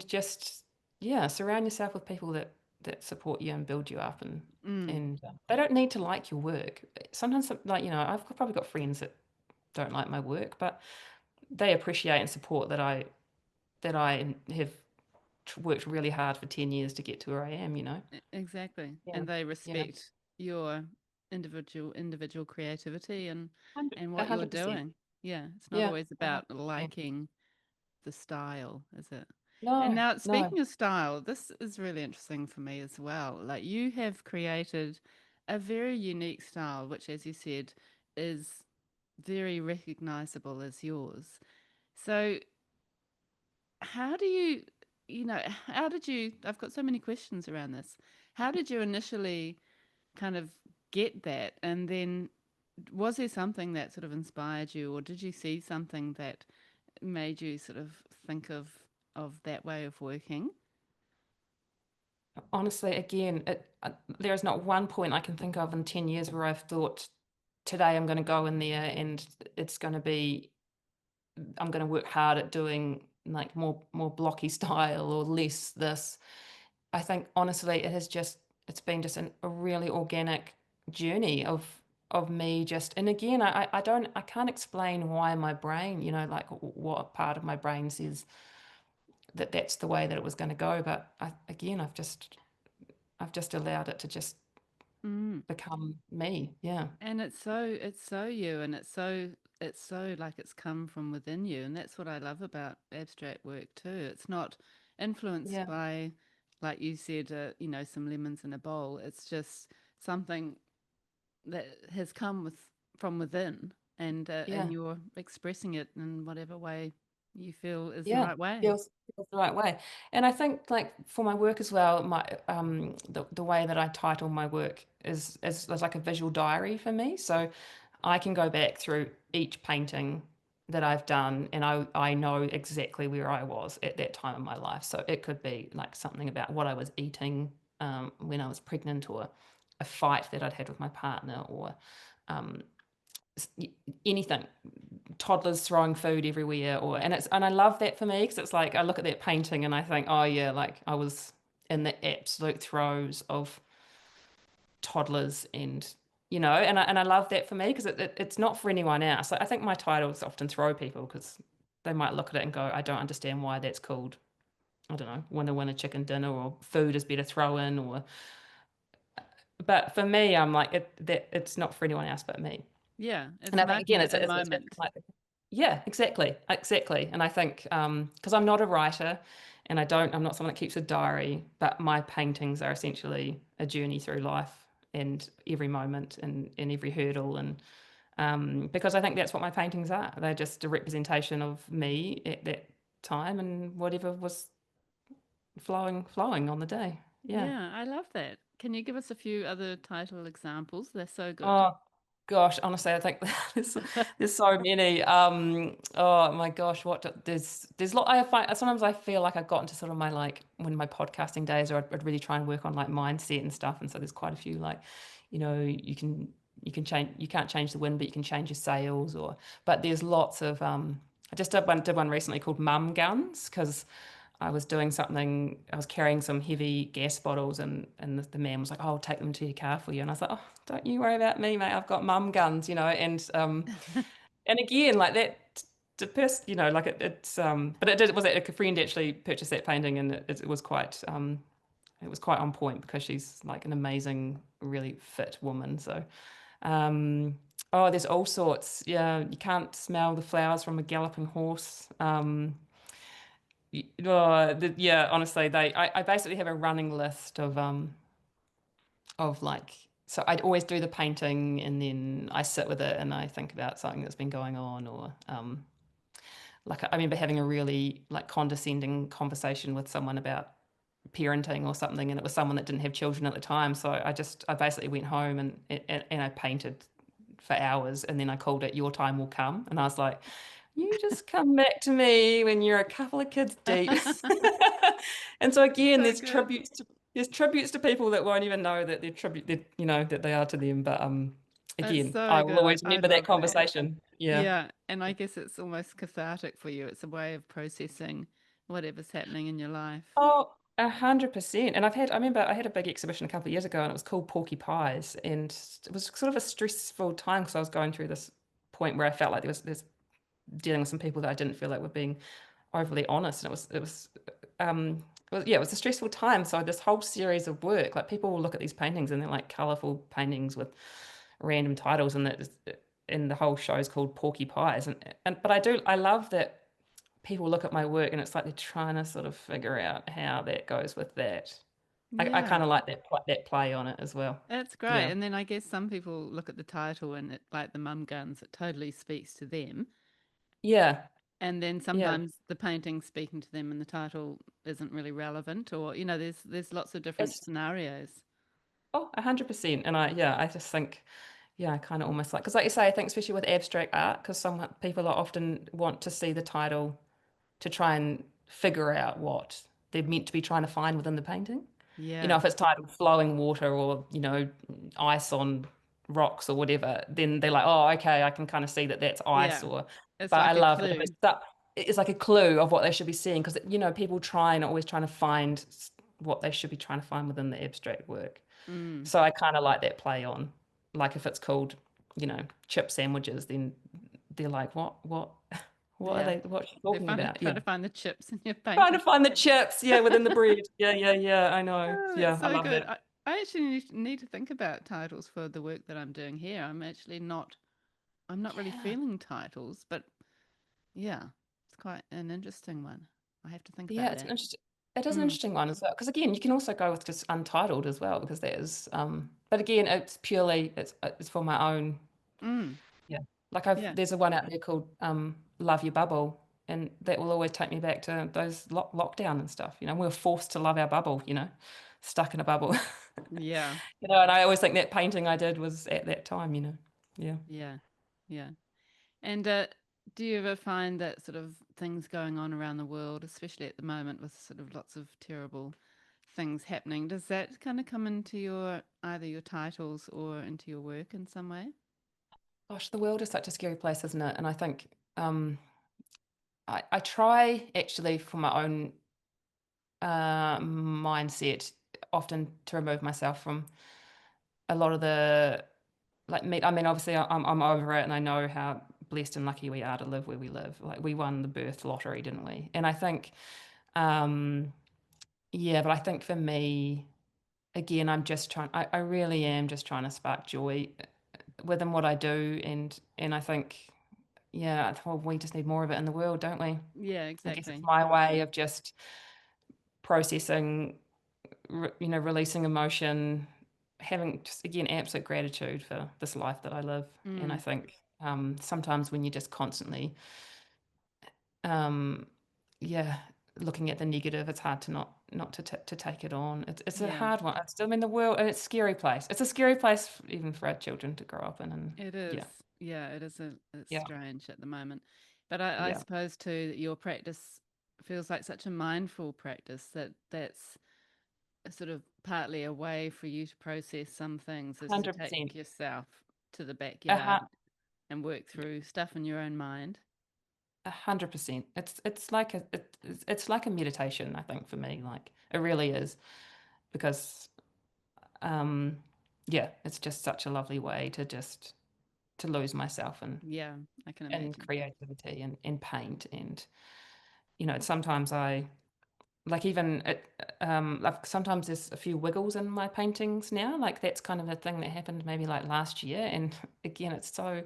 just yeah, surround yourself with people that support you and build you up, Mm, and they don't need to like your work. Sometimes, like I've probably got friends that don't like my work, but they appreciate and support that I have worked really hard for 10 years to get to where I am, you know? exactly. Yeah. And they Yeah. respect your individual creativity and A what you're hundred percent. doing. Yeah, it's not Yeah. always A about hundred percent. liking the style, is it? And No, now, no. speaking of style, this is really interesting for me as well. Like, you have created a very unique style, which, as you said, is very recognizable as yours. So, how do you, how did you? I've got so many questions around this. How did you initially kind of get that? And then, was there something that sort of inspired you, or did you see something that made you sort of think of that way of working? Honestly, again, there is not one point I can think of in 10 years where I've thought, today I'm going to go in there and it's going to be, I'm going to work hard at doing like more blocky style or less this. I think honestly, it's been just a really organic journey of me just, and again, I can't explain why my brain, like what part of my brain says that that's the way that it was going to go. But again, I've just allowed it to just Mm. become me. Yeah. And it's so you, and it's so like it's come from within you, and that's what I love about abstract work too. It's not influenced Yeah. by, like you said, some lemons in a bowl. It's just something that has come from within, and Yeah. you're expressing it in whatever way you feel is the Yeah. right way. Feels the right way. And I think like for my work as well, the way that I title my work is like a visual diary for me. So I can go back through each painting that I've done, and I know exactly where I was at that time in my life. So it could be like something about what I was eating when I was pregnant, or a fight that I'd had with my partner, or um, anything. Toddlers throwing food everywhere, or and I love that for me because it's like I look at that painting and I think, oh yeah, like I was in the absolute throes of toddlers and and I love that for me because it's not for anyone else. Like, I think my titles often throw people because they might look at it and go, I don't understand why that's called, I don't know, winner chicken dinner, or food is better throw in, or but for me I'm like that it's not for anyone else but me. Yeah, And it's I think marking again at the it's very moment. like yeah, exactly. And I think because I'm not a writer and I'm not someone that keeps a diary, but my paintings are essentially a journey through life and every moment and every hurdle. And because I think that's what my paintings are. They're just a representation of me at that time and whatever was flowing on the day. Yeah. Yeah, I love that. Can you give us a few other title examples? They're so good. Oh gosh, honestly, I think there's so many. Oh my gosh, there's lot. I find sometimes I feel like I've gotten to sort of my like when my podcasting days, or I'd really try and work on like mindset and stuff. And so there's quite a few like, you can change, you can't change the wind, but you can change your sails. Or but there's lots of I just did one recently called Mum Guns because I was doing something, I was carrying some heavy gas bottles, and the man was like, oh, I'll take them to your car for you. And I was like, oh, don't you worry about me, mate. I've got mum guns, and again, like that, the person, like but it was a friend actually purchased that painting, and it was quite on point because she's like an amazing, really fit woman. So, um, oh, there's all sorts. Yeah, you can't smell the flowers from a galloping horse. Yeah, honestly, I basically have a running list of like, so I'd always do the painting and then I sit with it and I think about something that's been going on, or like I remember having a really like condescending conversation with someone about parenting or something, and it was someone that didn't have children at the time. So I basically went home and I painted for hours, and then I called it Your Time Will Come, and I was like, you just come back to me when you're a couple of kids deep. And so again, So good. there's tributes to people that won't even know that that they are to them. But It's again, so I will good. always I remember that love that. conversation. Yeah. Yeah, and I guess it's almost cathartic for you. It's a way of processing whatever's happening in your life. Oh, 100%. And I remember I had a big exhibition a couple of years ago, and it was called Porky Pies, and it was sort of a stressful time because I was going through this point where I felt like there's dealing with some people that I didn't feel like were being overly honest, and yeah, it was a stressful time. So this whole series of work, like people will look at these paintings and they're like colorful paintings with random titles, and the whole show is called Porky Pies, and but I love that people look at my work and it's like they're trying to sort of figure out how that goes with that. I kind Yeah, of like that play on it as well. that's great. Yeah. And then I guess some people look at the title and it, like the mum guns, it totally speaks to them. Yeah. And then Yeah. sometimes the painting speaking to them and the title isn't really relevant, or there's lots of different It's scenarios. 100%. And I just think, yeah, I kind of almost like, because like you say, I think especially with abstract art, because some people are often want to see the title to try and figure out what they're meant to be trying to find within the painting. Yeah, If it's titled Flowing Water, or, ice on rocks or whatever, then they're like, oh, okay, I can kind of see that that's ice. yeah. Or, It's but I like a love that if clue. it's like a clue of what they should be seeing, because, people try and always trying to find what they should be trying to find within the abstract work. Mm, So I kind of like that play on, like if it's called, chip sandwiches, then they're like, what are yeah. what's she They're talking about? trying Yeah. to find the chips in your Trying to painting. find the chips, yeah, within the bread. Yeah, yeah, yeah, I know. Oh, that's Yeah, I so love good. that. I actually need to think about titles for the work that I'm doing here. I'm not really Yeah. feeling titles, but yeah, it's quite an interesting one. I have to think Yeah, about it's an that. interesting it is an Mm, interesting one as well. Because again, you can also go with just untitled as well, because that is but again, it's purely it's for my own. mm, Yeah. Like yeah, there's a one out there called Love Your Bubble, and that will always take me back to those lockdown and stuff. We were forced to love our bubble, stuck in a bubble. yeah, And I always think that painting I did was at that time. Yeah. yeah, yeah. And Do you ever find that sort of things going on around the world, especially at the moment with sort of lots of terrible things happening, does that kind of come into your either your titles or into your work in some way? Gosh, the world is such a scary place, isn't it? And I think I try actually for my own mindset often to remove myself from a lot of the like me. I mean, obviously, I'm over it, and I know how blessed and lucky we are to live where we live. Like we won the birth lottery, didn't we? And I think, um, yeah, but I think for me, again, I'm just trying. I really am just trying to spark joy within what I do, and I think, yeah, well, we just need more of it in the world, don't we? Yeah, I guess it's exactly. my way of just processing, releasing emotion, having just again absolute gratitude for this life that I live. And I Mm, think sometimes when you're just constantly, um, yeah, looking at the negative, it's hard to not to take it on. It's a yeah, hard one. I mean, the world, and it's a scary place. It's a scary place even for our children to grow up in. And it is. yeah, Yeah, it is it's yeah, strange at the moment. But I yeah, suppose too that your practice feels like such a mindful practice that that's a sort of partly a way for you to process some things is to take 100%. yourself to the A backyard hu- and work through stuff in your own mind. 100%. It's like it's like a meditation, I think, for me. Like it really is because um yeah, it's just such a lovely way to just to lose myself Yeah, I can in imagine. creativity and paint and sometimes I like even it like sometimes there's a few wiggles in my paintings now. Like that's kind of a thing that happened maybe like last year. And again, it's so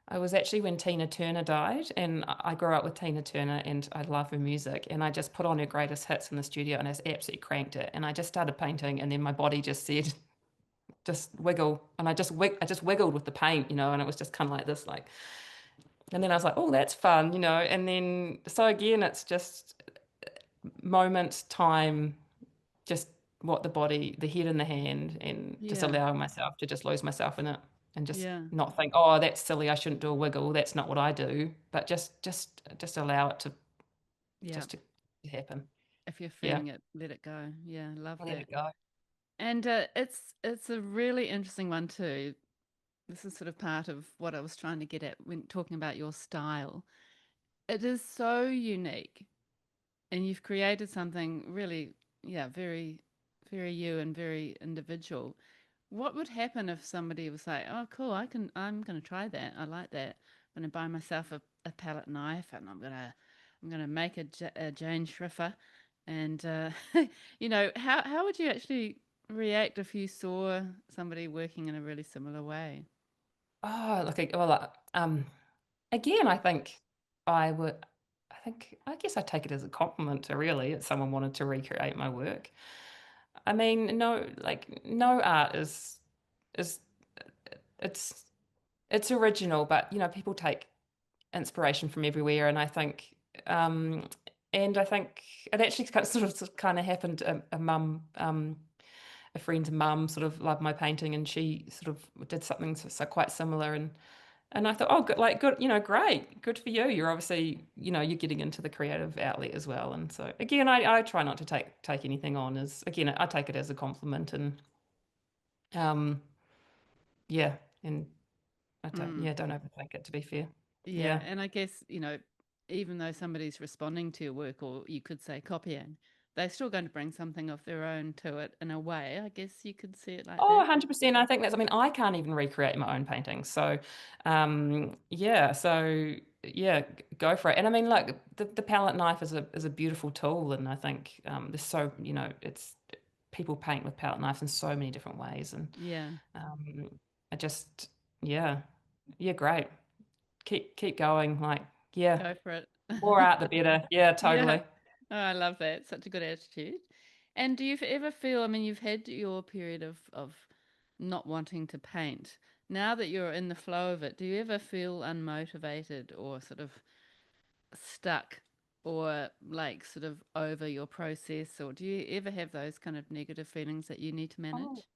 I was actually when Tina Turner died, and I grew up with Tina Turner and I love her music. And I just put on her greatest hits in the studio and I just absolutely cranked it. And I just started painting, and then my body just said, just wiggle. And I just wiggled with the paint, and it was just kind of like this, like, and then I was like, oh, that's fun. And then, so again, it's just moment, time, just what the body, the head and the hand, and just Yeah, allowing myself to just lose myself in it and just yeah, not think, oh, that's silly, I shouldn't do a wiggle. That's not what I do. But just allow it to yeah. just to happen. If you're Yeah. feeling it, let it go. Yeah, love Let that. it go. And it's a really interesting one too. This is sort of part of what I was trying to get at when talking about your style. It is so unique, and you've created something really, yeah, very, very you and very individual. What would happen if somebody was like, "Oh, cool, I'm going to try that. I like that. I'm going to buy myself a palette knife, and I'm gonna make a Jane Shriffer." And how would you actually react if you saw somebody working in a really similar way? Oh, look, well, again, I think I would, I guess I take it as a compliment to really, if someone wanted to recreate my work. I mean, no, like no art is it's it's original, but people take inspiration from everywhere, and um, I think it actually kind of happened. A friend's mum sort of loved my painting, and she sort of did something so quite similar, and I thought, oh, good, like good, great, good for you. You're obviously, you're getting into the creative outlet as well, and so again, I try not to take anything on as again, I take it as a compliment, and um, yeah, and Mm. don't overthink it. To be fair, Yeah, yeah. and I guess, even though somebody's responding to your work, or you could say copying, they're still going to bring something of their own to it in a way. I guess you could see it like Oh, that. 100%. I think I mean, I can't even recreate my own paintings. So, yeah, go for it. And I mean, like the palette knife is a beautiful tool. And I think there's so, it's people paint with palette knives in so many different ways. And Yeah, um, I just, yeah, yeah, great. Keep going. Like, yeah, go for it. more art, the better. Yeah, Yeah. totally. Oh, I love that. Such a good attitude. And do you ever feel, I mean, you've had your period of not wanting to paint. Now that you're in the flow of it, do you ever feel unmotivated or sort of stuck or like sort of over your process? Or do you ever have those kind of negative feelings that you need to Oh, manage?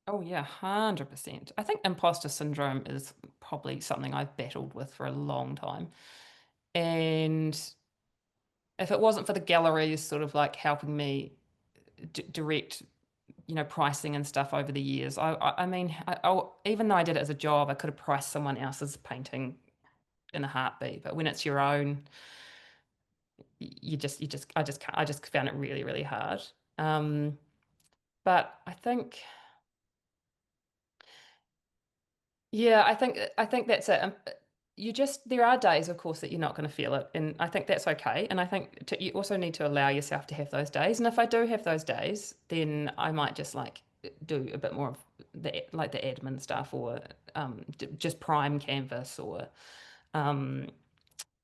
oh yeah, 100%. I think imposter syndrome is probably something I've battled with for a long time. And if it wasn't for the galleries sort of like helping me direct, pricing and stuff over the years, I mean, even though I did it as a job, I could have priced someone else's painting in a heartbeat. But when it's your own, I just can't, I just found it really, really hard. Um, but I think, yeah, I think that's it. There are days, of course, that you're not going to feel it, and I think that's okay. And I think you also need to allow yourself to have those days. And if I do have those days, then I might just like do a bit more of the admin stuff, or just prime canvas, or um,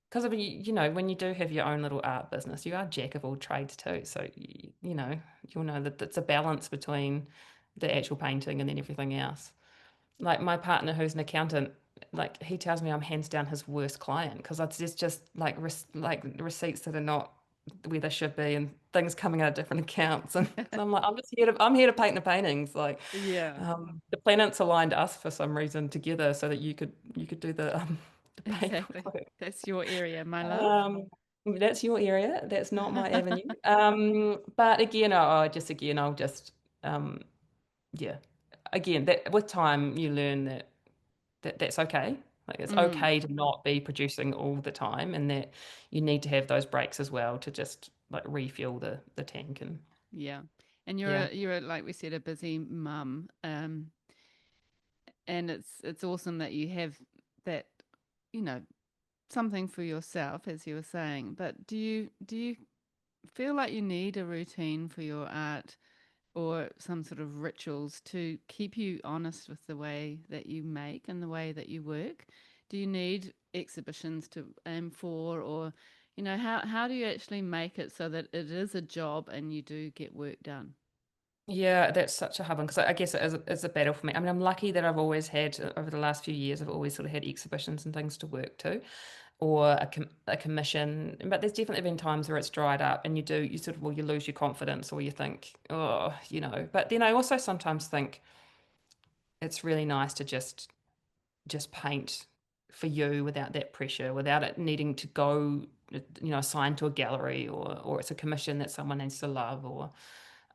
because I mean, when you do have your own little art business, you are jack of all trades too. So you'll know that it's a balance between the actual painting and then everything else. Like my partner, who's an accountant, like he tells me I'm hands down his worst client because it's just like like receipts that are not where they should be and things coming out of different accounts. And I'm like, I'm here to paint the paintings. Like, Yeah, the planets aligned us for some reason together so that you could do the exactly. paperwork. That's your area, my love. Um, that's your area. That's not my avenue. But again, I'll just, um, yeah. Again, that with time you learn that's okay. Like it's Mm, okay to not be producing all the time, and that you need to have those breaks as well to just like refuel the tank. And yeah. And yeah, like we said, a busy mum. And it's awesome that you have that, you know, something for yourself, as you were saying. But do you feel like you need a routine for your art or some sort of rituals to keep you honest with the way that you make and the way that you work? Do you need exhibitions to aim for, or how do you actually make it so that it is a job and you do get work done? yeah, that's such a hard one because I guess it's a battle for me. I mean, I'm lucky that I've always had over the last few years. I've always sort of had exhibitions and things to work to, or a commission. But there's definitely been times where it's dried up, and you sort of, well, you lose your confidence, or you think, oh, But then I also sometimes think it's really nice to just paint for you without that pressure, without it needing to go, assigned to a gallery, or it's a commission that someone needs to love, or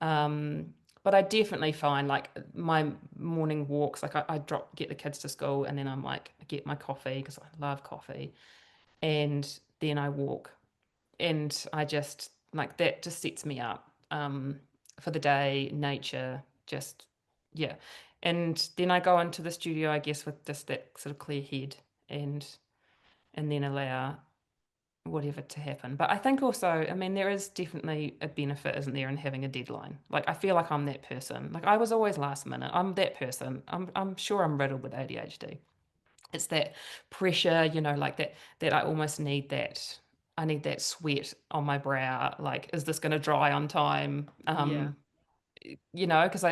um but I definitely find like my morning walks, like I get the kids to school and then I'm like, I get my coffee because I love coffee, and then I walk, and I just like that just sets me up for the day, nature, just yeah. And then I go into the studio, I guess, with just that sort of clear head, and then allow whatever to happen. But I think also, I mean, there is definitely a benefit, isn't there, in having a deadline. Like I feel like I'm that person. Like I was always last minute. I'm that person. I'm sure I'm riddled with ADHD. It's that pressure, like that I almost need that. I need that sweat on my brow. Like, is this going to dry on time? Yeah, Because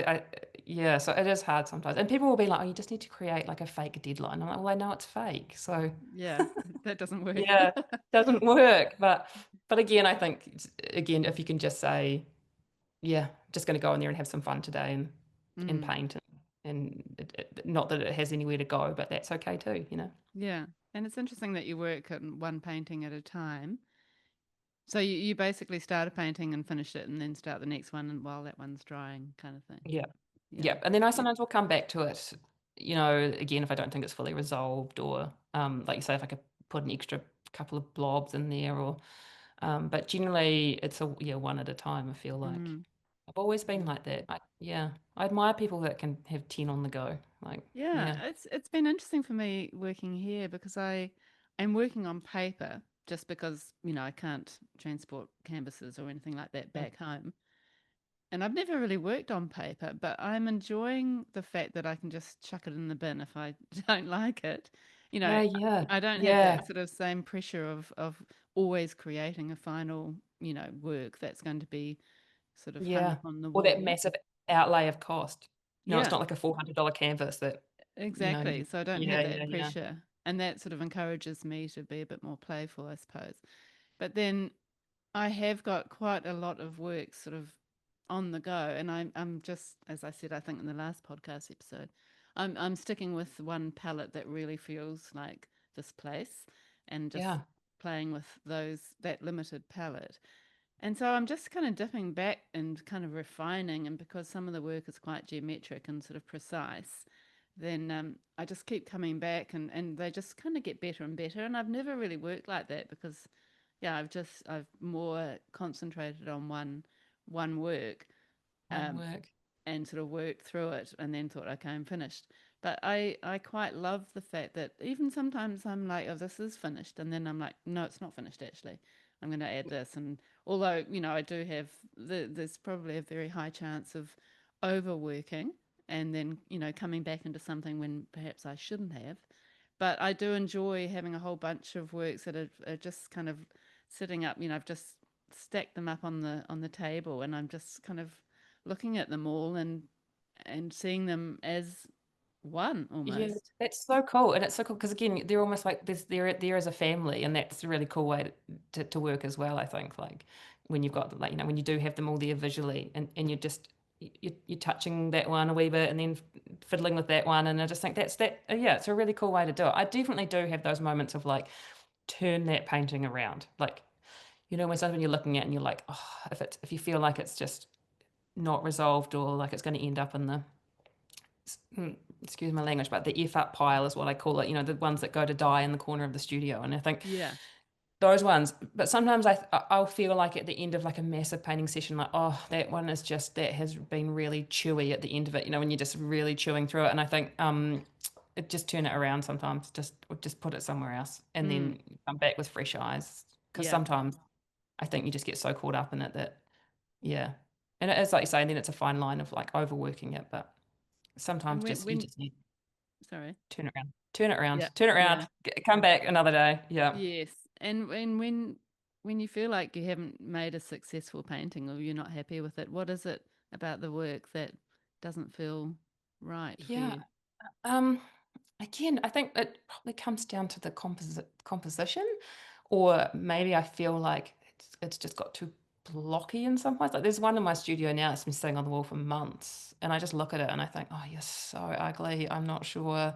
yeah, so it is hard sometimes. And people will be like, oh, you just need to create like a fake deadline. I'm like, well, I know it's fake. So yeah, that doesn't work. yeah, doesn't work. But again, I think again, if you can just say, yeah, just going to go in there and have some fun today, and Mm, paint, and not that it has anywhere to go, but that's okay too. yeah, and it's interesting that you work on one painting at a time. So you basically start a painting and finish it, and then start the next one, and while that one's drying, kind of thing. Yeah. Yeah. Yeah. And then I sometimes will come back to it, again, if I don't think it's fully resolved, or like you say, if I could put an extra couple of blobs in there, or but generally it's one at a time, I feel like. Mm. I've always been Yeah. like that. Yeah. I admire people that can have 10 on the go. Like, Yeah, yeah. it's been interesting for me working here because I am working on paper just because, I can't transport canvases or anything like that Mm. back home. And I've never really worked on paper, but I'm enjoying the fact that I can just chuck it in the bin if I don't like it. You know, Yeah, yeah. I don't have that Yeah. sort of same pressure of always creating a final, work that's going to be sort of hung Yeah. up on the Or that wall. massive outlay of cost. It's Yeah. not like a $400 canvas that, Exactly. So I don't have yeah, that yeah, yeah. pressure. And that sort of encourages me to be a bit more playful, I suppose. But then I have got quite a lot of work sort of on the go. And I'm just, as I said, I think in the last podcast episode, I'm sticking with one palette that really feels like this place, and just Yeah. playing with that limited palette. And so I'm just kind of dipping back and kind of refining, and because some of the work is quite geometric and sort of precise, then I just keep coming back, and they just kind of get better and better. And I've never really worked like that because, yeah, I've more concentrated on one work, One um, work. and sort of worked through it, and then thought, okay, I'm finished. But I quite love the fact that even sometimes I'm like, oh, this is finished, and then I'm like, no, it's not finished actually. I'm going to add this, and although I do have there's probably a very high chance of overworking, and then coming back into something when perhaps I shouldn't have. But I do enjoy having a whole bunch of works that are just kind of sitting up. I've just stacked them up on the table, and I'm just kind of looking at them all and seeing them as one Yeah, almost. that's so cool. And it's so cool because again, they're almost like there is a family, and that's a really cool way to work as well, I think. Like when you've got like, when you do have them all there visually, and you're just you're touching that one a wee bit and then fiddling with that one. And I just think yeah, it's a really cool way to do it. I definitely do have those moments of like turn that painting around. Like, when something you're looking at and you're like, oh, if you feel like it's just not resolved, or like it's going to end up in the excuse my language, but the F up pile is what I call it, the ones that go to die in the corner of the studio. And I think Yeah. those ones, but sometimes I'll feel like at the end of like a massive painting session, like, oh, that one is just, that has been really chewy at the end of it, when you're just really chewing through it. And I think it just turn it around sometimes, just put it somewhere else and Mm. then come back with fresh eyes. Because Yeah. sometimes I think you just get so caught up in it that, yeah. And it is like you say, and then it's a fine line of like overworking it, but And sometimes just you when just need sorry. turn it around. Turn it around. Yeah. Turn it Yeah. around. Come back another day. Yeah. Yes. And when you feel like you haven't made a successful painting or you're not happy with it, what is it about the work that doesn't feel right for Yeah. you? Um, Again, I think it probably comes down to the composition, or maybe I feel like it's just got too blocky in some ways. Like there's one in my studio now that's been sitting on the wall for months, and I just look at it and I think, oh, you're so ugly. I'm not sure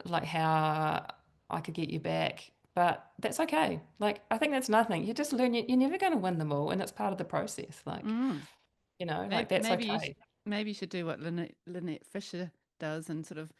like how I could get you back. But that's okay. Like I think that's nothing. You just learn you're never going to win them all, and it's part of the process. Like, Mm. like Maybe that's okay. maybe you should do what Lynette Fisher does and sort of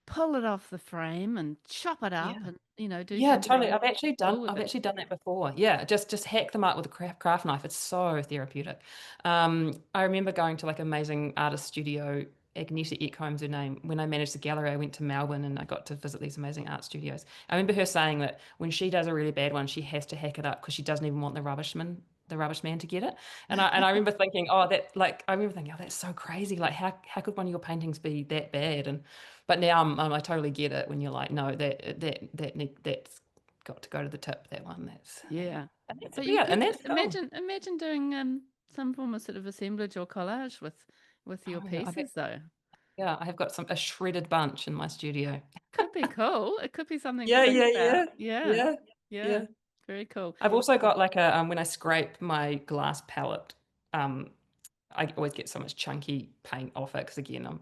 pull it off the frame and chop it up Yeah. and do Yeah, totally. something cool with I've it. actually done that before. Yeah, just hack them up with a craft knife. It's so therapeutic. I remember going to like amazing artist studio, Agneta Ekholm's her name. When I managed the gallery, I went to Melbourne and I got to visit these amazing art studios. I remember her saying that when she does a really bad one, she has to hack it up because she doesn't even want the rubbish man to get it. And I remember thinking, oh, I remember thinking, oh, that's so crazy. Like how could one of your paintings be that bad? But now I totally get it when you're like, no, that's got to go to the tip. That one, Yeah. But you yeah, and could that's cool. imagine doing some form of sort of assemblage or collage with your Oh yeah, pieces though. I have got a shredded bunch in my studio. Could be cool. It could be something to Yeah, think yeah, about. yeah, Yeah. yeah, Yeah. yeah. Very cool. I've also got like a when I scrape my glass palette, um, I always get so much chunky paint off it because again, I'm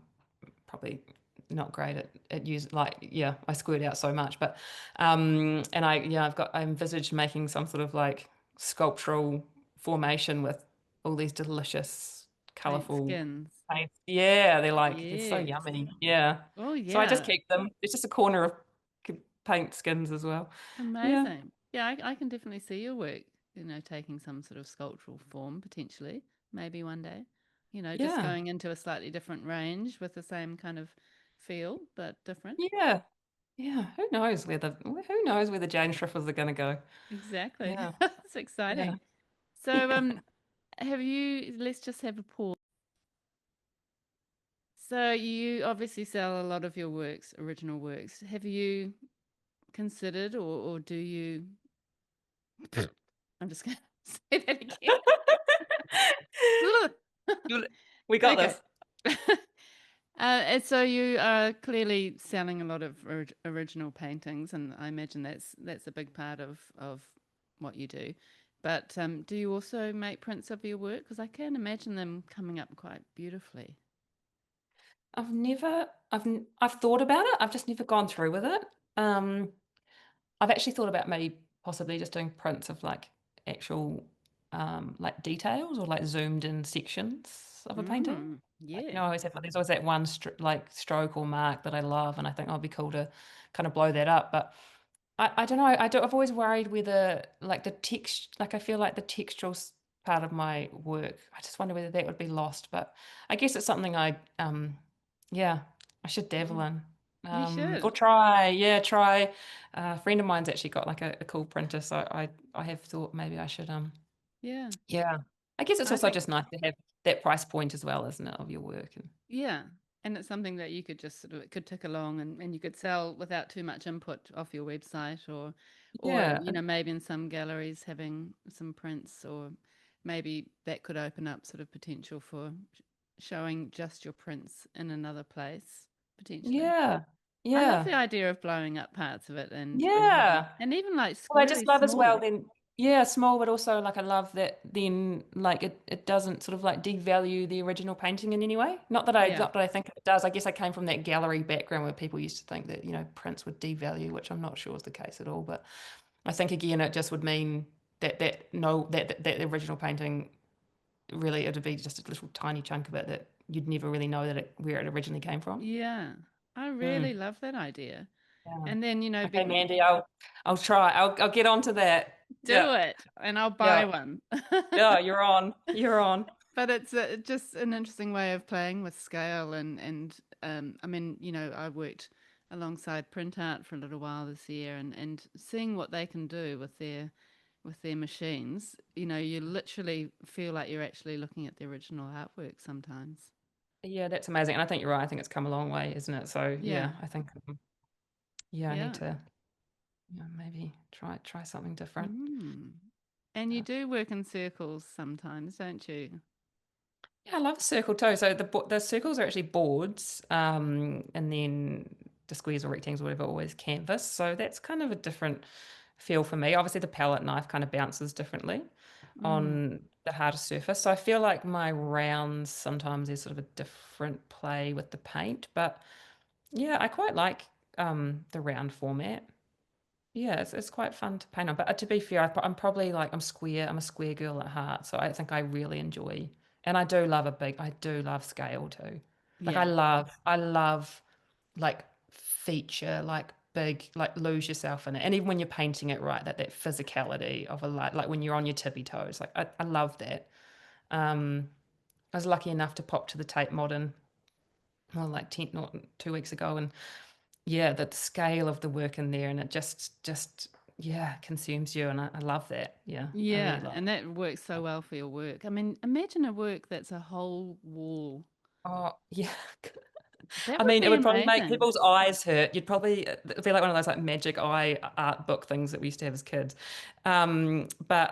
probably not great at using like yeah I squirt out so much but and I envisaged making some sort of like sculptural formation with all these delicious Paint colorful skins. paints. Yeah, they're so Yes. yummy. Yeah, Oh so I just yeah. keep them. It's just a corner of paint skins as well. Yeah, Amazing. Yeah, I can definitely see your work, taking some sort of sculptural form potentially, maybe one day. Just yeah, going into a slightly different range with the same kind of feel, but different. yeah, yeah. Who knows where the Jane Shriffers are going to go? Exactly. Yeah, It's yeah. exciting. So, let's just have a pause. So you obviously sell a lot of your works, original works. Have you considered or do you, I'm just going to say that again. We got Okay. this. And so you are clearly selling a lot of original paintings, and I imagine that's a big part of what you do. But do you also make prints of your work? Because I can imagine them coming up quite beautifully. I've thought about it. I've just never gone through with it. Um, I've actually thought about maybe possibly just doing prints of like actual like details or like zoomed in sections of a painting. Like, Yeah. I always have there's always that one like stroke or mark that I love, and I think, oh, it'd be cool to kind of blow that up. But I don't know. I've always worried whether like the text, like I feel like the textural part of my work, I just wonder whether that would be lost. But I guess it's something yeah, I should dabble Mm. in. You Or should. try, yeah, try. A friend of mine's actually got like a cool printer, so I have thought maybe I should, Yeah. yeah. I guess it's I also think, just nice to have that price point as well, isn't it, of your work? And yeah. And it's something that you could just sort of, it could tick along and you could sell without too much input off your website or, yeah, maybe in some galleries having some prints or maybe that could open up sort of potential for showing just your prints in another place, potentially. yeah, I love the yeah. idea of blowing up parts of it and having, Yeah. and even like Well, I just really love as well small. then, yeah, small, but also like I love that then like it doesn't sort of like devalue the original painting in any way. Yeah. Not that I think it does. I guess I came from that gallery background where people used to think that, prints would devalue, which I'm not sure is the case at all. But I think again it just would mean that no that the original painting really it would be just a little tiny chunk of it that you'd never really know where it originally came from. Yeah. I really Mm, love that idea. yeah. And then, Okay, Mandy, I'll try. I'll get onto that. do Yeah. it and I'll buy Yeah. one. Yeah, you're on. You're on. But it's just an interesting way of playing with scale I mean, I worked alongside print art for a little while this year and seeing what they can do with their machines, you literally feel like you're actually looking at the original artwork sometimes. Yeah, that's amazing. And I think you're right. I think it's come a long way, isn't it? So Yeah. yeah, I think yeah, I need Yeah. to maybe try something different. Mm. And you Yeah. do work in circles sometimes, don't you? Yeah, I love a circle too. So the circles are actually boards, and then the squares or rectangles, or whatever, always canvas. So that's kind of a different feel for me. Obviously, the palette knife kind of bounces differently Mm. on the harder surface. So I feel like my rounds sometimes there's sort of a different play with the paint, but yeah, I quite like the round format. Yeah, it's quite fun to paint on. But to be fair, I'm probably like I'm square. I'm a square girl at heart, so I think I really enjoy, and I do love scale too. Like Yeah. I love like feature, like big, like lose yourself in it. And even when you're painting it right, that physicality of a light, like when you're on your tippy toes, like I love that. Um, I was lucky enough to pop to the Tate Modern, well, like 10, not 2 weeks ago, and yeah, the scale of the work in there and it just yeah, consumes you and I love that. Yeah, I really Yeah, love and that works so well for your work. I mean, imagine a work that's a whole wall. it. Oh, yeah. That I would mean, it be would probably make amazing. people's eyes hurt. You'd probably it'd be like one of those like magic eye art book things that we used to have as kids. But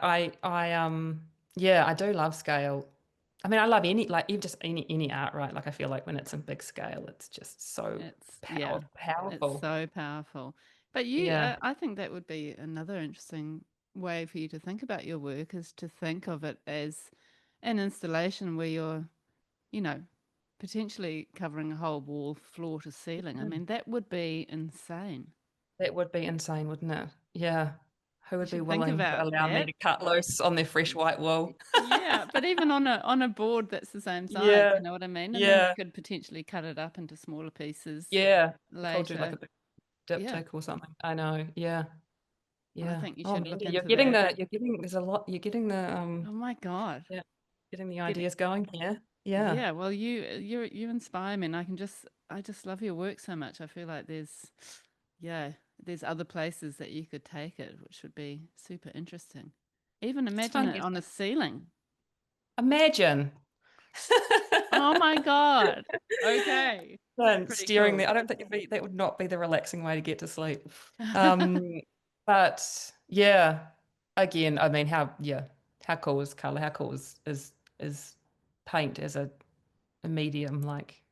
yeah, I do love scale. I mean, I love any like even just any art, right? Like I feel like when it's in big scale, it's just so Yeah, it's powerful. so powerful. But Yeah. I think that would be another interesting way for you to think about your work is to think of it as an installation where you're, you know, potentially covering a whole wall, floor to ceiling. I mean, that would be insane. That would be insane, wouldn't it? Yeah. Who You would be should think willing to about allow me that. to cut loose on their fresh white wool? Yeah, but even on a board that's the same size, you Yeah. know what I mean? And then you Yeah. could potentially cut it up into smaller pieces Yeah. I could do like a later. big Yeah, diptych or something. I know. Yeah. I Yeah. think you Oh, should look Mandy, into that. you're getting there's a lot you're getting the Oh my God. yeah, getting the Get it. ideas going here. Yeah. Yeah, well you inspire me and I just love your work so much. I feel like yeah, there's other places that you could take it, which would be super interesting. Even It's imagine fun, it isn't on a it? ceiling. Imagine. Oh my God. Okay. And Pretty steering cool. there. I don't think that would not be the relaxing way to get to sleep. Um, but yeah, again, I mean, how cool is color? How cool is paint as a medium?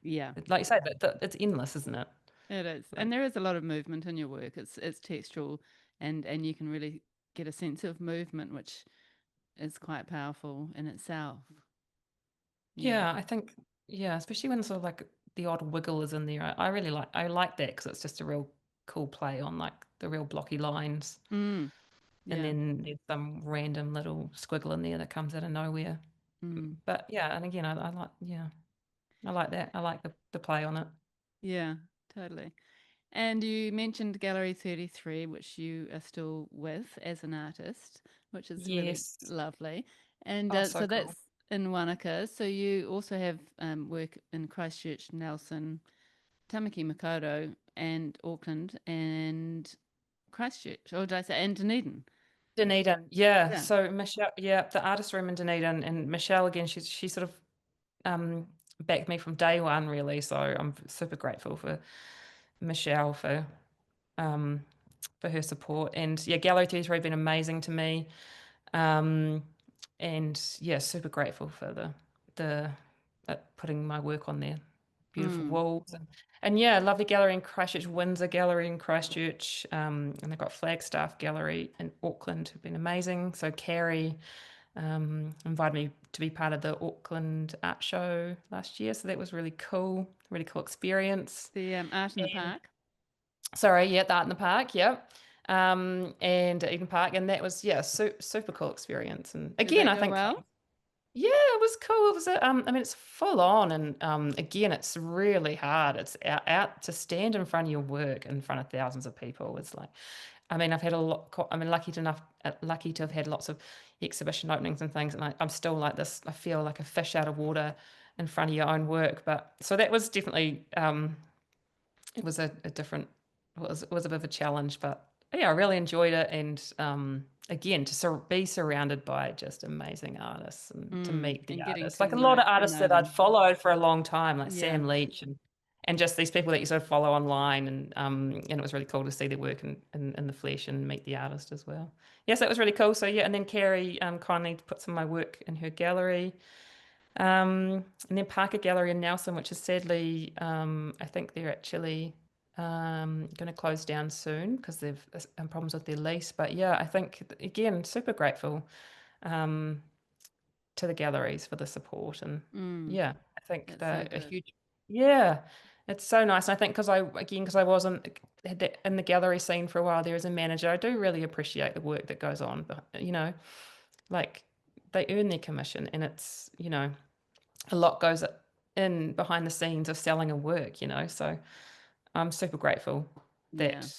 Yeah. Like you say, that it's endless, isn't it? It is. Like, And there is a lot of movement in your work. It's textural and you can really get a sense of movement, which is quite powerful in itself. Yeah. yeah, I think yeah, especially when sort of like the odd wiggle is in there. I really like that because it's just a real cool play on like the real blocky lines. Mm, And yeah. then there's some random little squiggle in there that comes out of nowhere. Mm, But yeah, and again, I like I like that. I like the play on it. yeah, totally. And you mentioned Gallery 33, which you are still with as an artist, which is really Yes. lovely. And Oh, so so cool. that's in Wānaka. So you also have work in Christchurch, Nelson, Tamaki Makaurau, and Auckland, and Christchurch, or did I say, and Dunedin? Dunedin, yeah. Yeah. So Michelle, yeah, the artist room in Dunedin, and Michelle again. She sort of um backed me from day one, really. So I'm super grateful for Michelle um for her support. And yeah, Gallery 33 have been amazing to me. Um, and yeah, super grateful for the putting my work on there. Beautiful Mm. walls and yeah, lovely gallery in Christchurch, Windsor Gallery in Christchurch, and they've got Flagstaff Gallery in Auckland, who've been amazing. So Carrie invited me to be part of the Auckland art show last year, so that was really cool experience. The art in the And park. sorry, yeah, the art in the park, yeah. And at Eden Park, and that was yeah, super cool experience. And Did again, that I go think well? yeah, it was cool. It was I mean, it's full on, and again, it's really hard. It's out to stand in front of your work in front of thousands of people. It's like, I mean, I've had a lot. I mean, lucky to have had lots of exhibition openings and things, and I'm still like this. I feel like a fish out of water in front of your own work. But so that was definitely it was a different it was a bit of a challenge, but yeah, I really enjoyed it. And again, to be surrounded by just amazing artists and to Mm. meet the And getting artists, to like a lot of to artists know that I'd them. followed for a long time, like Yeah. Sam Leach and just these people that you sort of follow online. And it was really cool to see their work in the flesh and meet the artist as well. Yes, that was really cool. So yeah, and then Carrie kindly put some of my work in her gallery. And then Parker Gallery in Nelson, which is sadly, I think they're actually going to close down soon because they've problems with their lease. But yeah, I think again, super grateful um, to the galleries for the support. And Mm. yeah, I think That's so they're a good. huge, yeah, it's so nice. And I think because I wasn't in the gallery scene for a while there as a manager, I do really appreciate the work that goes on. But like they earn their commission, and it's a lot goes in behind the scenes of selling a work. So I'm super grateful Yeah. that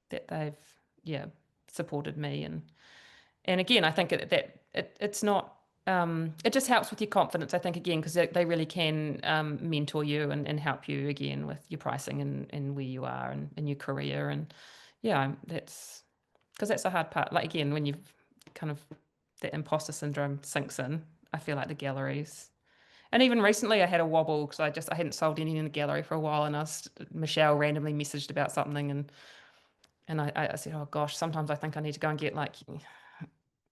that they've yeah supported me. And again, I think it's not it just helps with your confidence, I think, again, because they really can mentor you and help you again with your pricing and where you are and in your career. And yeah, that's because that's a hard part. Like again, when you've kind of the imposter syndrome sinks in, I feel like the galleries. And even recently, I had a wobble because I hadn't sold anything in the gallery for a while, and Michelle randomly messaged about something, and I said, oh gosh, sometimes I think I need to go and get like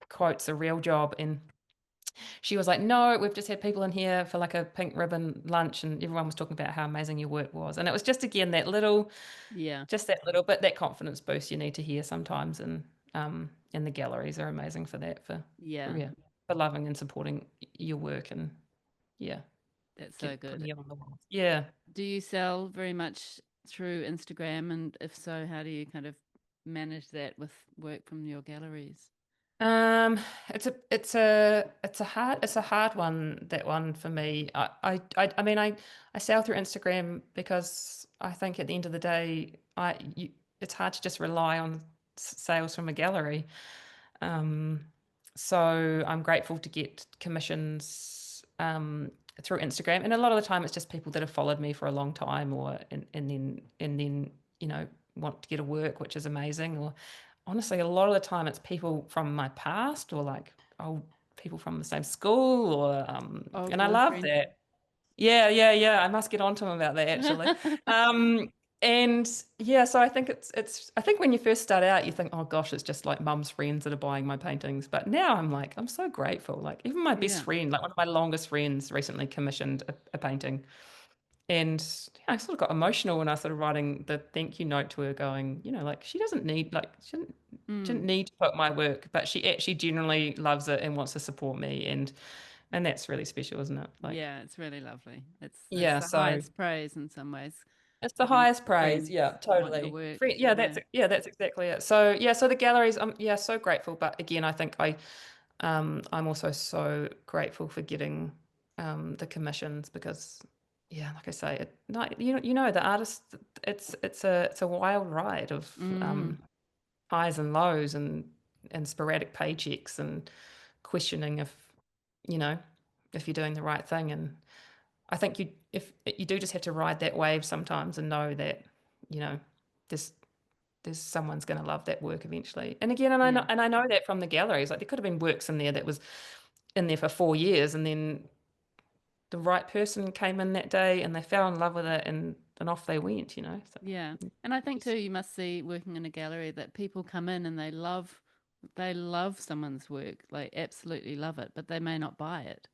quotes a real job. And she was like, no, we've just had people in here for like a pink ribbon lunch, and everyone was talking about how amazing your work was. And it was just again Yeah. that little bit, that confidence boost you need to hear sometimes. And the galleries are amazing for that, for Yeah. yeah, for loving and supporting your work and yeah, That's so get putting good. it on the wall. Yeah. Do you sell very much through Instagram? And if so, how do you kind of manage that with work from your galleries? Um, it's a hard one, that one for me. I mean I sell through Instagram because I think at the end of the day it's hard to just rely on sales from a gallery. Um, so I'm grateful to get commissions through Instagram, and a lot of the time it's just people that have followed me for a long time, or and then want to get a work, which is amazing. Or honestly, a lot of the time it's people from my past, or like old people from the same school, or Old and I love boyfriend. that. Yeah. I must get on to him about that actually. Um, and yeah, so I think I think when you first start out, you think, oh gosh, it's just like mum's friends that are buying my paintings. But now I'm like, I'm so grateful. Like even my best Yeah. friend, like one of my longest friends, recently commissioned a painting. And yeah, I sort of got emotional when I started writing the thank you note to her, going, like she doesn't need like she didn't Mm. need to put my work, but she actually genuinely loves it and wants to support me. And And that's really special, isn't it? Like, Yeah, it's really lovely. It's yeah, the so highest praise in some ways, it's the when highest praise. friends Yeah, want your totally. work. Yeah, Yeah. that's exactly it. So yeah, so the galleries, yeah, so grateful. But again, I think I'm also so grateful for getting the commissions because yeah, like I say, you know the artist, it's a wild ride of Mm, highs and lows and sporadic paychecks and questioning you know if you're doing the right thing. And I think if you do just have to ride that wave sometimes and know that, you know, there's someone's going to love that work eventually. And again, yeah. and I know that from the galleries, like there could have been works in there that was in there for 4 years, and then the right person came in that day and they fell in love with it, and off they went. So Yeah. And I think too, just you must see working in a gallery that people come in and they love someone's work, like absolutely love it, but they may not buy it,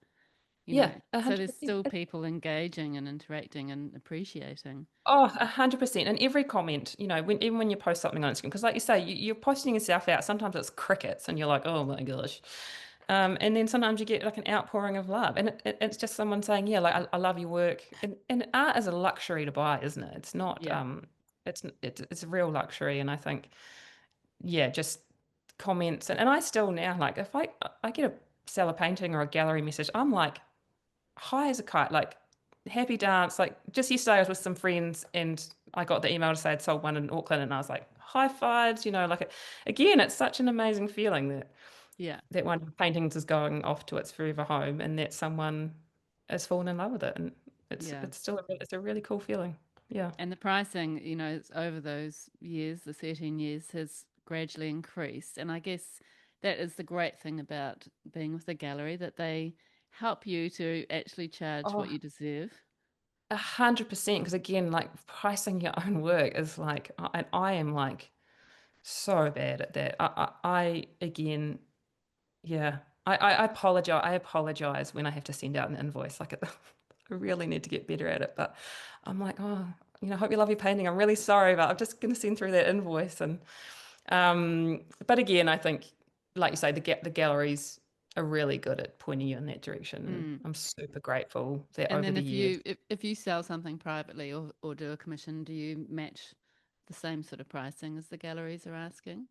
you know. yeah, a So hundred there's percent. still people engaging and interacting and appreciating. Oh, 100%. And every comment, even when you post something on Instagram, because like you say, you're posting yourself out. Sometimes it's crickets, and you're like, oh my gosh. And then sometimes you get like an outpouring of love, and it's just someone saying, yeah, like I love your work. And art is a luxury to buy, isn't it? It's not. Yeah. It's a real luxury, and I think, yeah, just comments, and I still now like if I get a sell a painting or a gallery message, I'm like high as a kite, like happy dance. Like just yesterday, I was with some friends and I got the email to say I'd sold one in Auckland, and I was like high fives, like again, it's such an amazing feeling Yeah. that one of the paintings is going off to its forever home, and that someone has fallen in love with it, and Yeah. it's a really cool feeling. Yeah. And the pricing, it's over those years, the 13 years, has gradually increased. And I guess that is the great thing about being with a gallery, that they help you to actually charge what Oh, you deserve. 100%. Because again, like pricing your own work is like, and I am like so bad at that. I again, yeah. I apologize. I apologize when I have to send out an invoice. Like, I really need to get better at it. But I'm like, oh, I hope you love your painting. I'm really sorry, but I'm just going to send through that invoice. And but again, I think, like you say, the galleries are really good at pointing you in that direction, and Mm. I'm super grateful that And over then the if years. you sell something privately or do a commission, do you match the same sort of pricing as the galleries are asking?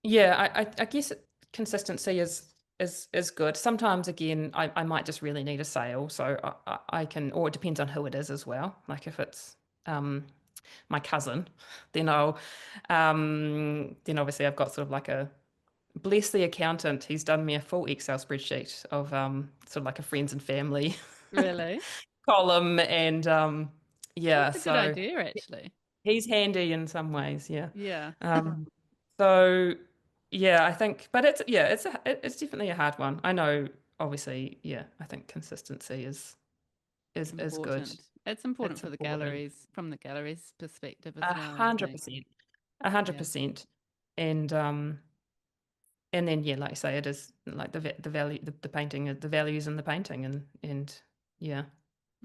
Yeah, I guess consistency is good. Sometimes again, I might just really need a sale, so I can, or it depends on who it is as well. Like if it's um my cousin, then then obviously I've got sort of like a bless the accountant. He's done me a full Excel spreadsheet of sort of like a friends and family Really? column, and yeah, That's a good so idea, actually. he's handy in some ways, yeah. Yeah. Um, so yeah, I think, but it's definitely a hard one. I know, obviously, yeah. I think consistency is good. Important. It's important It's for the important. galleries, from the galleries' perspective as A well, I hundred think. percent, a hundred Yeah. percent, and and then yeah, like I say, it is like the value, the painting, the values in the painting, and yeah,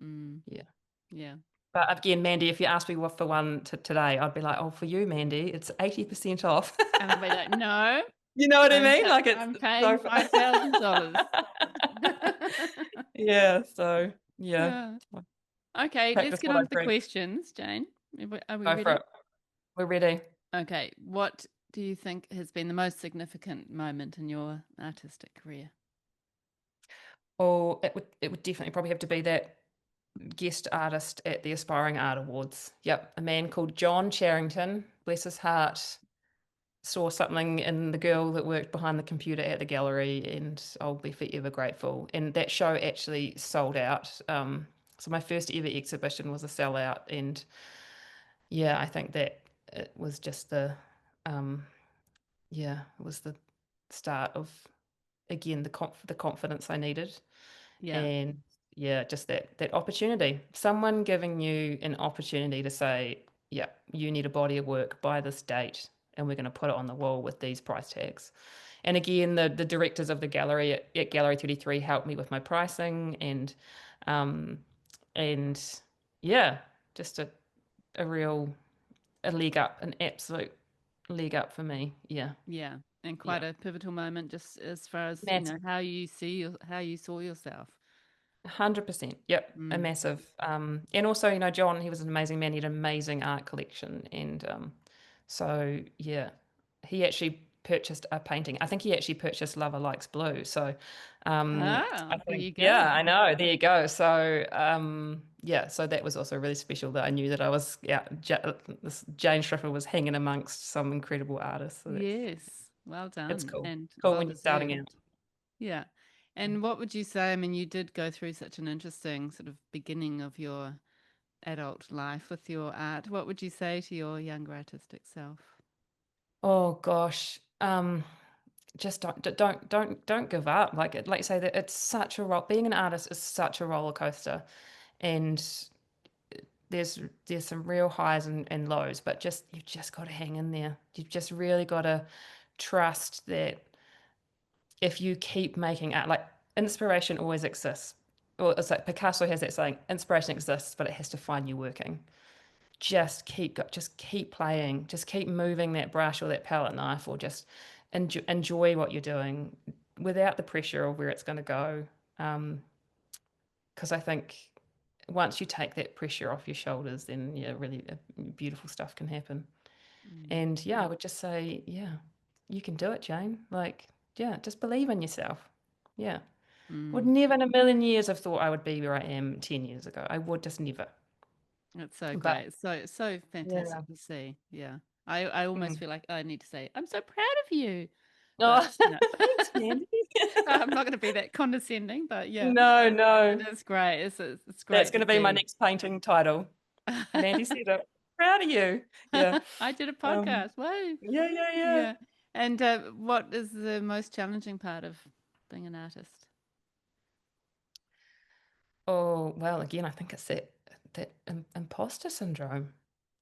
Mm. yeah. Yeah. But again, Mandy, if you asked me what for one today, I'd be like, oh, for you, Mandy, it's 80% off. And I'll be like, no, You know what I I'm mean? pa- Like it's I'm paying so. $5,000. Yeah. So yeah, Yeah. Okay, let's practice get what on I to the preach. questions, Jane. Are we Go for ready? it. We're ready. Okay, what do you think has been the most significant moment in your artistic career? Oh, it would definitely probably have to be that guest artist at the Aspiring Art Awards. Yep, a man called John Charrington, bless his heart, saw something in the girl that worked behind the computer at the gallery, and I'll be forever grateful. And that show actually sold out. So my first ever exhibition was a sellout, and yeah, I think that it was just um, it was the start of again the confidence I needed, Yeah, and yeah, just that opportunity, someone giving you an opportunity to say, yeah, you need a body of work by this date, and we're going to put it on the wall with these price tags. And again, the directors of the gallery at Gallery 33 helped me with my pricing, um, and yeah, just a real a leg up, an absolute leg up for me. Yeah. yeah. and quite Yeah, a pivotal moment, just as far as massive. how you see how you saw yourself. 100%. Yep. A Mm. massive. And also, John, he was an amazing man. He had an amazing art collection. And so, yeah, he actually purchased a painting. I think he actually purchased Lover Likes Blue. So, I Ah, there think, you yeah, go. I know. There you go. So, yeah, so that was also really special that I knew that I was, yeah, this Jane Shriffer was hanging amongst some incredible artists. So Yes, well it's done cool. and Cool well when you're starting deserved. out. Yeah. And what would you say? I mean, you did go through such an interesting sort of beginning of your adult life with your art. What would you say to your younger artistic self? Oh gosh. Just don't give up. Like you say that it's such a being an artist is such a roller coaster, and there's there's some real highs and lows, but just you just got to hang in there. You've just really got to trust that if you keep making art, like inspiration always exists. Well, it's like Picasso has that saying, inspiration exists, but it has to find you working. Just keep playing, just keep moving that brush or that palette knife, or just enjoy what you're doing without the pressure of where it's going to go. Because I think once you take that pressure off your shoulders, then yeah, really beautiful stuff can happen. Mm. And yeah, I would just say, yeah, you can do it, Jane. Like, yeah, just believe in yourself. Yeah. Would Mm. never in a million years have thought I would be where I am 10 years ago. I would just never. That's so But great. So yeah. fantastic to see. Yeah. I almost Mm. feel like I need to say, I'm so proud of you. But, Oh, thanks, Mandy. I'm not going to be that condescending, but yeah, No, it no. is great. It's That's great going to to be my see. next painting title. Mandy said it. Proud of you. Yeah. I did a Um, podcast. Whoa. yeah, yeah, yeah. Yeah. And what is the most challenging part of being an artist? Oh, well, again, I think it's that imposter syndrome.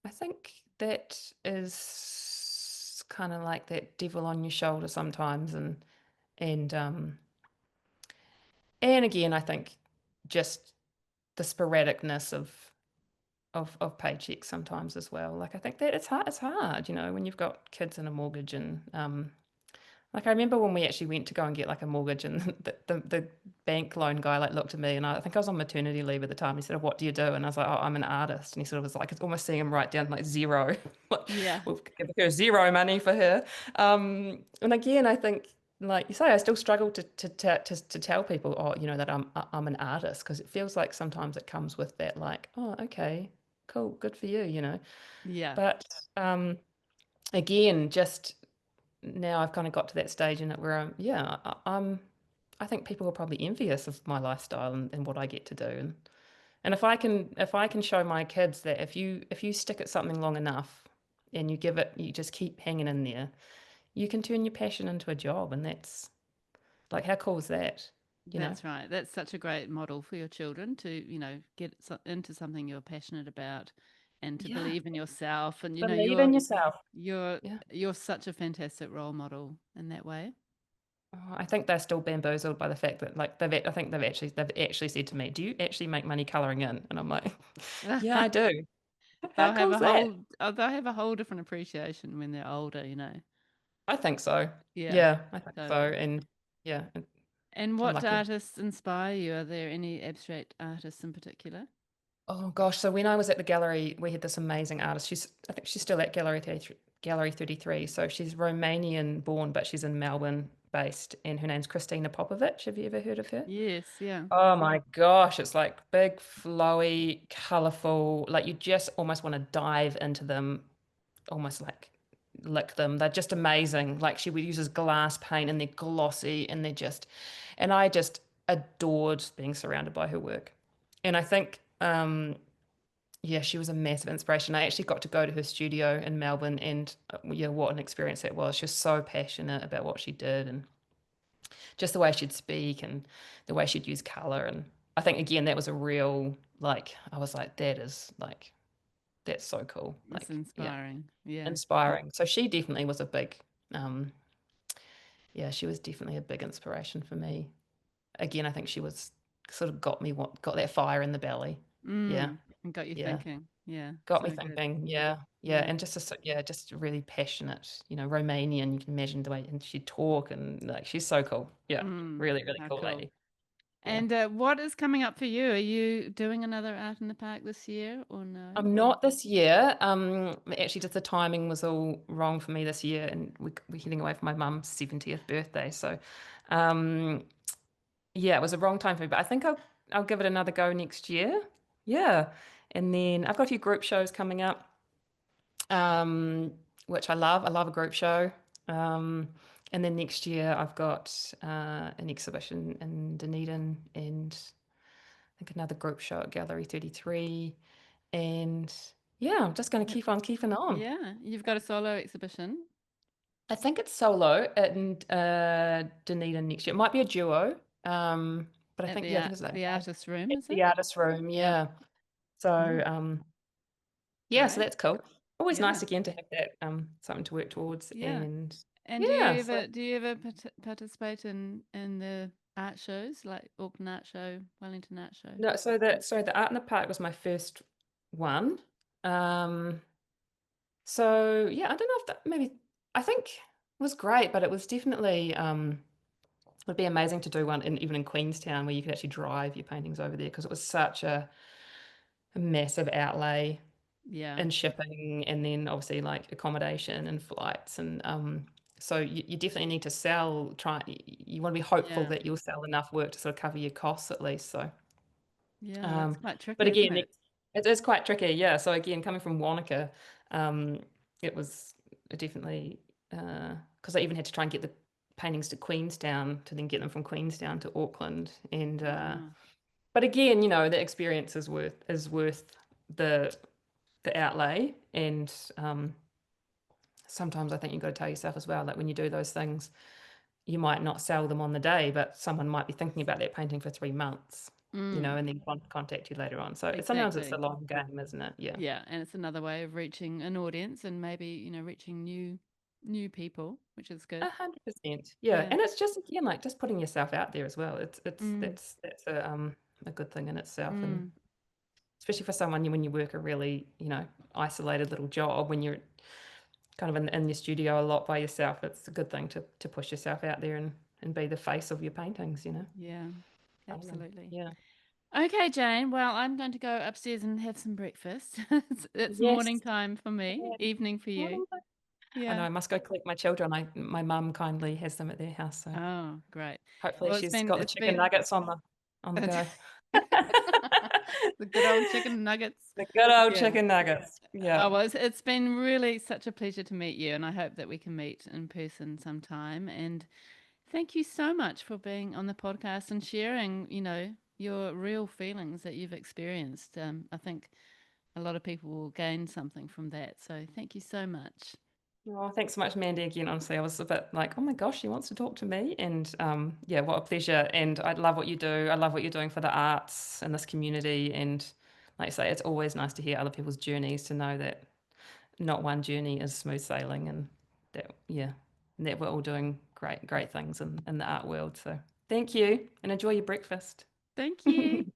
I think that is kind of like that devil on your shoulder sometimes, and and again, I think just the sporadicness of paychecks sometimes as well. Like I think that it's hard, when you've got kids and a mortgage and like I remember when we actually went to go and get like a mortgage and the bank loan guy like looked at me and I think I was on maternity leave at the time. He said, "What do you do?" And I was like, "Oh, I'm an artist." And he sort of was like, it's almost seeing him write down like zero. Like Yeah. we'll give her zero money for her. And again, I think like you say, I still struggle to tell people, oh, that I'm an artist because it feels like sometimes it comes with that like, oh, okay, cool, good for you. Yeah. But again, just now I've kind of got to that stage in it where yeah, I think people are probably envious of my lifestyle and what I get to do. And if I can show my kids that if you stick at something long enough and you just keep hanging in there, you can turn your passion into a job. And that's like, how cool is that? You know? That's right. That's such a great model for your children to, get into something you're passionate about and to Yeah. believe in yourself. And, Believe in yourself. you're, Yeah. you're such a fantastic role model in that way. Oh, I think they're still bamboozled by the fact that like I think they've actually said to me, "Do you actually make money coloring in?" And I'm like, "Yeah, I do." How cool is that? They'll have a whole different appreciation when they're older. I think so. Yeah, Yeah, I think so. totally. And yeah, And I'm what lucky. artists inspire you? Are there any abstract artists in particular? Oh gosh, so when I was at the gallery, we had this amazing artist. I think she's still at Gallery 33. So she's Romanian born, but she's in Melbourne based, and her name's Christina Popovic. Have you ever heard of her? Yes, yeah. Oh my gosh, it's like big, flowy, colorful. Like you just almost want to dive into them, almost like lick them. They're just amazing. Like she uses glass paint and they're glossy and and I just adored being surrounded by her work. And I think, yeah, she was a massive inspiration. I actually got to go to her studio in Melbourne and yeah, what an experience that was. She was so passionate about what she did and just the way she'd speak and the way she'd use color. And I think, again, that was a real, like, I was like, that's so cool. It's Like, yeah, inspiring. Yeah. inspiring. So she definitely was um, yeah, she was definitely a big inspiration for me. Again, I think she was sort of got that fire in the belly. Yeah, Mm. And got you yeah, thinking. Yeah. got me So good. thinking. Yeah, Yeah, Yeah. and yeah, just really passionate, Romanian. You can imagine the way and she'd talk and like she's so cool. Yeah, Mm, really, really how cool cool. lady. Yeah. And what is coming up for you? Are you doing another Art in the Park this year or no? I'm not this year. Actually, just the timing was all wrong for me this year, and we're heading away for my mum's 70th birthday. So, um, yeah, it was a wrong time for me. But I think I'll give it another go next year. Yeah, and then I've got a few group shows coming up, which I love. I love a group show. Um, and then next year I've got an exhibition in Dunedin and I think another group show at Gallery 33. And yeah, I'm just going to Yep. keep on keeping on. Yeah, you've got a solo exhibition I think it's solo in Dunedin next year. It might be a duo, but I at think yeah, I think it's like the artist room, it's is the it? artist room. Yep. Yeah. So Oh, yeah, so great. that's cool. Always nice Yeah. again to have that something to work towards, Yeah. and And yeah. So do you ever participate in the art shows like Auckland Art Show, Wellington Art Show? no, so the art in the park was my first one. Um, so yeah, I don't know if that maybe I think it was great, but it was definitely would be amazing to do one even in Queenstown where you could actually drive your paintings over there because it was such a massive outlay Yeah. in shipping and then obviously like accommodation and flights and so you definitely need to you want to be hopeful Yeah. that you'll sell enough work to sort of cover your costs at least. So Yeah, that's um quite but tricky, isn't again it? it is quite tricky, yeah. So again, coming from Wānaka, it was definitely because I even had to try and get the paintings to Queenstown to then get them from Queenstown to Auckland and Wow. but again, the experience is worth the the outlay. And sometimes I think you've got to tell yourself as well, like when you do those things, you might not sell them on the day, but someone might be thinking about that painting for 3 months, Mm, and then contact you later on. So sometimes it's a exactly. long game, isn't it? Yeah. Yeah, and it's another way of reaching an audience and maybe, reaching new people, which is good. 100%. Yeah. Yeah. And it's just again like just putting yourself out there as well. It's Mm, that's a good thing in itself. And mm. especially for someone when you work a really, isolated little job, when you're kind of in your studio a lot by yourself, it's a good thing to push yourself out there and be the face of your paintings. Yeah, Totally. absolutely. Yeah. Okay, Jane. Well, I'm going to go upstairs and have some breakfast. It's morning Yes. time for me, Yeah. evening for you. Morning. I know Yeah. I must go collect my children. My mum kindly has them at their house, so Oh, great. hopefully Well, she's got the it's chicken been nuggets on the go. the good old chicken nuggets. The good old Yeah. chicken nuggets. Oh, Yeah. well, it's been really such a pleasure to meet you, and I hope that we can meet in person sometime. And thank you so much for being on the podcast and sharing, your real feelings that you've experienced. I think a lot of people will gain something from that. So thank you so much. Oh, thanks so much, Mandy. Again, honestly, I was a bit like, oh my gosh, she wants to talk to me. And yeah, what a pleasure. And I love what you do. I love what you're doing for the arts and this community. And like I say, it's always nice to hear other people's journeys, to know that not one journey is smooth sailing, and that, yeah, and that we're all doing great, great things in the art world. So thank you and enjoy your breakfast. Thank you.